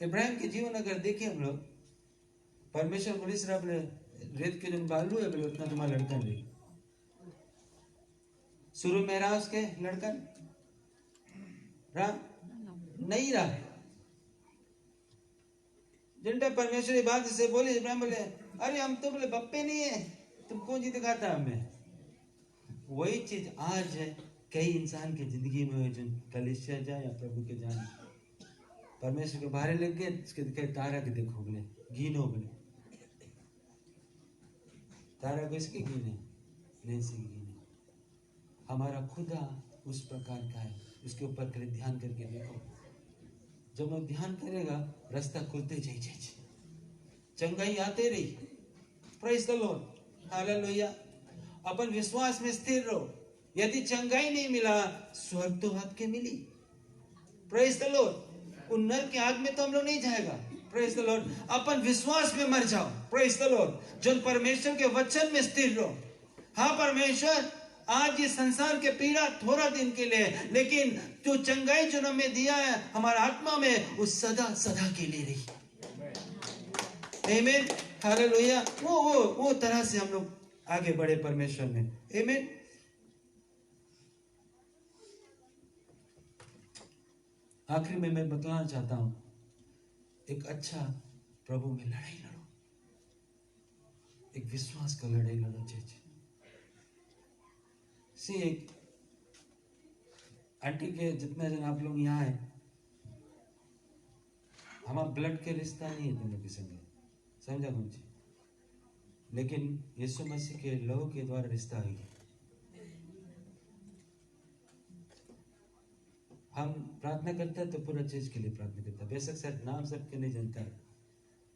इब्राहिम के जीवन अगर देखें हम लोग, परमेश्वर बोले सिर्फ अपने रेत के जो बालू है बोले उतना तुम्हारा लड़कन नहीं। शुरू में रहा उसके लड़कन रहा नहीं रहा। जिनका परमेश्वर बात से बोले, इब्राहिम बोले अरे हम तो बोले बप्पे नहीं है, तुम कौन जी दिखाता हमें। वही चीज आज है कई इंसान की जिंदगी में, जो कलिसिया जाए या प्रभु के जाने, परमेश्वर के बाहर लग गए, उसके दिखाए तारा के देखो बोले गिनो बोले, तारा को इसके गिने नहीं से गिने। हमारा खुदा उस प्रकार का है, उसके ऊपर करें ध्यान करके देखो। जब मैं ध्यान करेगा रास्ता खुलते जाए, चंगाई आते रही। Praise the Lord. हालेलुया। अपन विश्वास में स्थिर रहो। यदि चंगाई नहीं मिला, स्वर्ग तो आपके मिली। Praise the Lord. उन नर की आग में तो हम लोग नहीं जाएगा। Praise the Lord. अपन विश्वास में मर जाओ। Praise the Lord. जो परमेश्वर के वचन में स्थिर रहो। हाँ परमेश्वर, आज ये संसार के पीड़ा थोड़ा दिन के लिए, लेकिन जो चंगाई जो हमें दिया है हमारा आत्मा में, वो सदा सदा के लिए रही। आमीन, हालेलुया। वो तरह से हम लोग आगे बढ़े परमेश्वर में। आमीन। आखिरी में मैं बतलाना चाहता हूं, एक अच्छा प्रभु में लड़ाई लड़ो, एक विश्वास का लड़ाई लड़ो। चीज सी एक आंटी के जितने जन आप लोग यहाँ है, हमारा ब्लड के रिश्ता नहीं है तुम लोग के संगे, समझा कौन सी, लेकिन यीशु मसीह के लहू के द्वारा रिश्ता है। हम प्रार्थना करते हैं तो पूरा चीज के लिए प्रार्थना करते हैं। बेशक सर नाम सबके नहीं जानता है,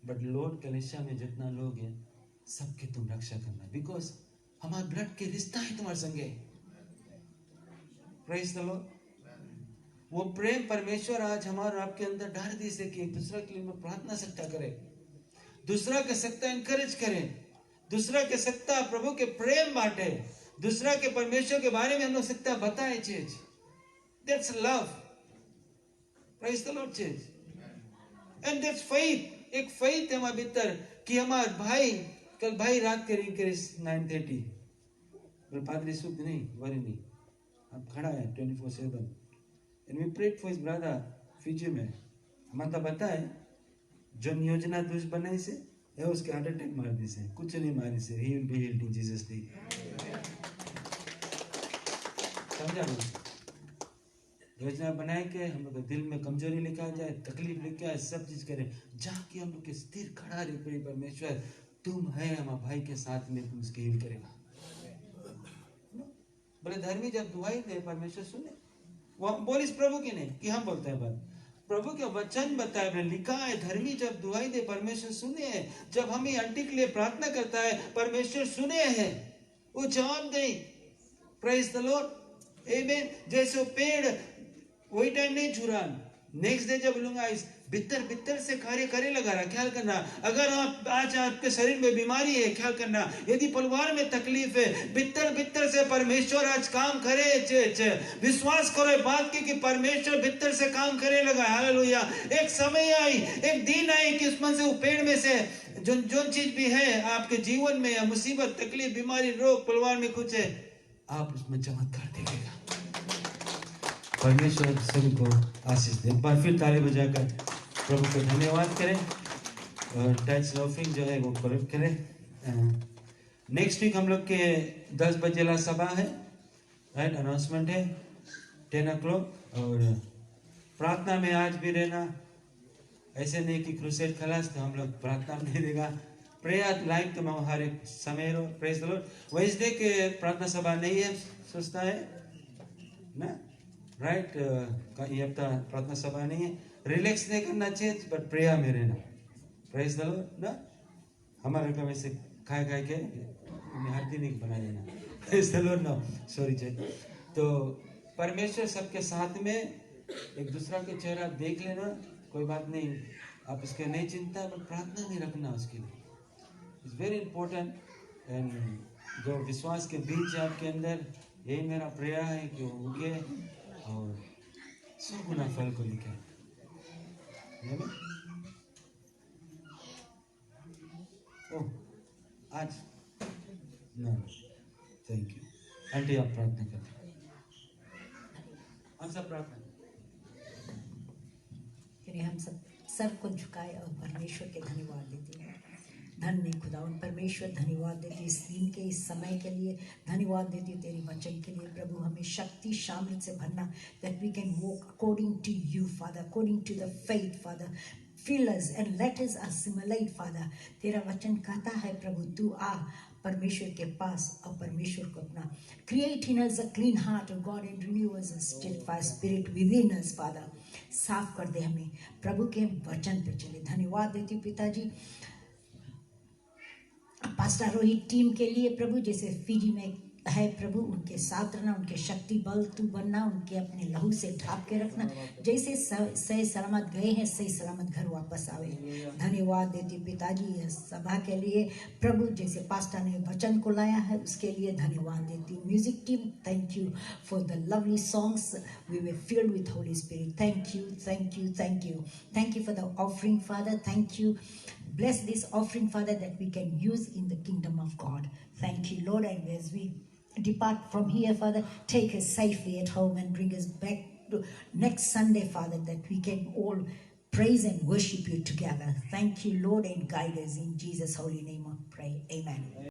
बट लॉर्ड कलीसिया में जितना लोग हैं सबके तुम रक्षा करना, बिकॉज हमारा ब्लड के रिश्ता है तुम्हारे संगे। Praise the Lord. वो प्रेम परमेश्वर आज हमारे आपके अंदर डाल दी से कि एक दूसरे के लिए मैं प्रार्थना सकता करे, दूसरा के सकता इंकरेज करे, दूसरा के सकता प्रभु के प्रेम बांटे, दूसरा के परमेश्वर के बारे में हम लोग सकता बताए चीज। That's love. Praise the Lord, church. And that's faith. एक faith है हमारे भीतर कि हमारे भाई, कल भाई रात करें करे 9:30, बोले पादरी सुख नहीं, वरी नहीं, अब खड़ा है 24/7. And we prayed for his brother Fiji में। हमारा बताए जो योजना दुष्ट बनाई से है उसके हार्ट अटैक मार दी से, कुछ नहीं मारी से, he will be healed in Jesus name. समझा बोलो? योजना बनाए के हम लोग दिल में कमजोरी लेके आ जाए, तकलीफ लेके आए, सब चीज करें, जाके हम लोग के स्थिर खड़ा रहे। परमेश्वर तुम है हमारे भाई के साथ में, तुम उसके हील करेगा। बोले धर्मी जब दुआई दे परमेश्वर सुने। वो बोल इस प्रभु की नहीं कि हम बोलते हैं बात, प्रभु के वचन बताए लिखा है, धर्मी जब दुआई दे परमेश्वर सुने है। जब हम ये आंटी के लिए प्रार्थना करता है परमेश्वर सुने हैं, वो जवाब दे। Praise the Lord. आमीन। जैसे पेड़ वही टाइम नहीं छुरा, नेक्स्ट डे जब लूंगा इस बितर से कार्य करे लगा रहा। ख्याल करना, अगर आप आज आपके शरीर में बीमारी है, ख्याल करना, यदि परिवार में तकलीफ है, बितर से परमेश्वर आज काम करे। विश्वास करो बात की कि परमेश्वर बितर से काम करे लगा। हालेलुया। एक समय आई, एक दिन आई कि उसमें से पेड़ में से जो चीज भी है आपके जीवन में, या मुसीबत, तकलीफ, बीमारी, रोग, परिवार में कुछ है, आप उसमें चमत्कार देखेगा। परमेश्वर सभी को आशीष दे। एक बार फिर ताली बजाकर प्रभु को धन्यवाद करें और टच ऑफरिंग जो है वो कलेक्ट करें। नेक्स्ट वीक हम लोग के 10 बजे सभा है, राइट, अनाउंसमेंट है 10 o'clock। और प्रार्थना में आज भी रहना, ऐसे नहीं कि क्रूसेड खलास तो हम लोग प्रार्थना में नहीं देगा। प्रेयर लाइव तो हर एक समय रहो। Praise the Lord. वेडनेसडे के प्रार्थना सभा नहीं है, सोचता है ना, राइट, ये हफ्ता प्रार्थना सभा नहीं है। रिलैक्स नहीं करना चाहिए, बट प्रेयर में रहना। प्रेज द लॉर्ड ना। हमारे का वैसे खाए के हड्डी नहीं बना लेना। प्रेज द लॉर्ड ना, सॉरी चाहिए। तो परमेश्वर सबके साथ में, एक दूसरा के चेहरा देख लेना, कोई बात नहीं, आप उसके नहीं चिंता, बट प्रार्थना नहीं रखना उसके लिए, इट्स वेरी इंपॉर्टेंट। एंड जो विश्वास के बीज है आपके अंदर, यही मेरा प्रेयर है कि वो उगे और 100 गुना फल को लिखे। आज ना, थैंक यू आंटी, आप प्रार्थना करें। हम सब प्रार्थना करें। हम सब सर को झुकाए और परमेश्वर के धन्यवाद देते हैं। धन्य खुदावन परमेश्वर, धन्यवाद देती इस दिन के, इस समय के लिए धन्यवाद देती तेरे वचन के लिए। प्रभु हमें शक्ति सामर्थ से भरना, that we can walk according to you Father, according to the faith Father. Fill us and let us assimilate Father. तेरा वचन कहता है प्रभु तू आ परमेश्वर के पास और परमेश्वर को अपना create in us a clean heart of God and renew us a steadfast spirit within us Father. साफ कर दे हमें, प्रभु के वचन पे चले। धन्यवाद देती पिताजी पास्टर रोहित टीम के लिए प्रभु, जैसे फिजी में है प्रभु, उनके साथ रहना, उनके शक्ति बल तू बनना, उनके अपने लहू से ढांप के रखना। जैसे सही सलामत गए हैं सही सलामत घर वापस आवे। धन्यवाद देती पिताजी इस सभा के लिए प्रभु, जैसे पास्टर ने वचन को लाया है उसके लिए धन्यवाद देती। Music team, thank you for the lovely songs, we were filled with holy spirit. Thank you, thank you, thank you, thank you for the offering father. Thank you, bless this offering Father that we can use in the kingdom of God. Thank you Lord, and as we depart from here Father, take us safely at home and bring us back to next Sunday Father, that we can all praise and worship you together. Thank you Lord, and guide us in Jesus holy name I pray, amen.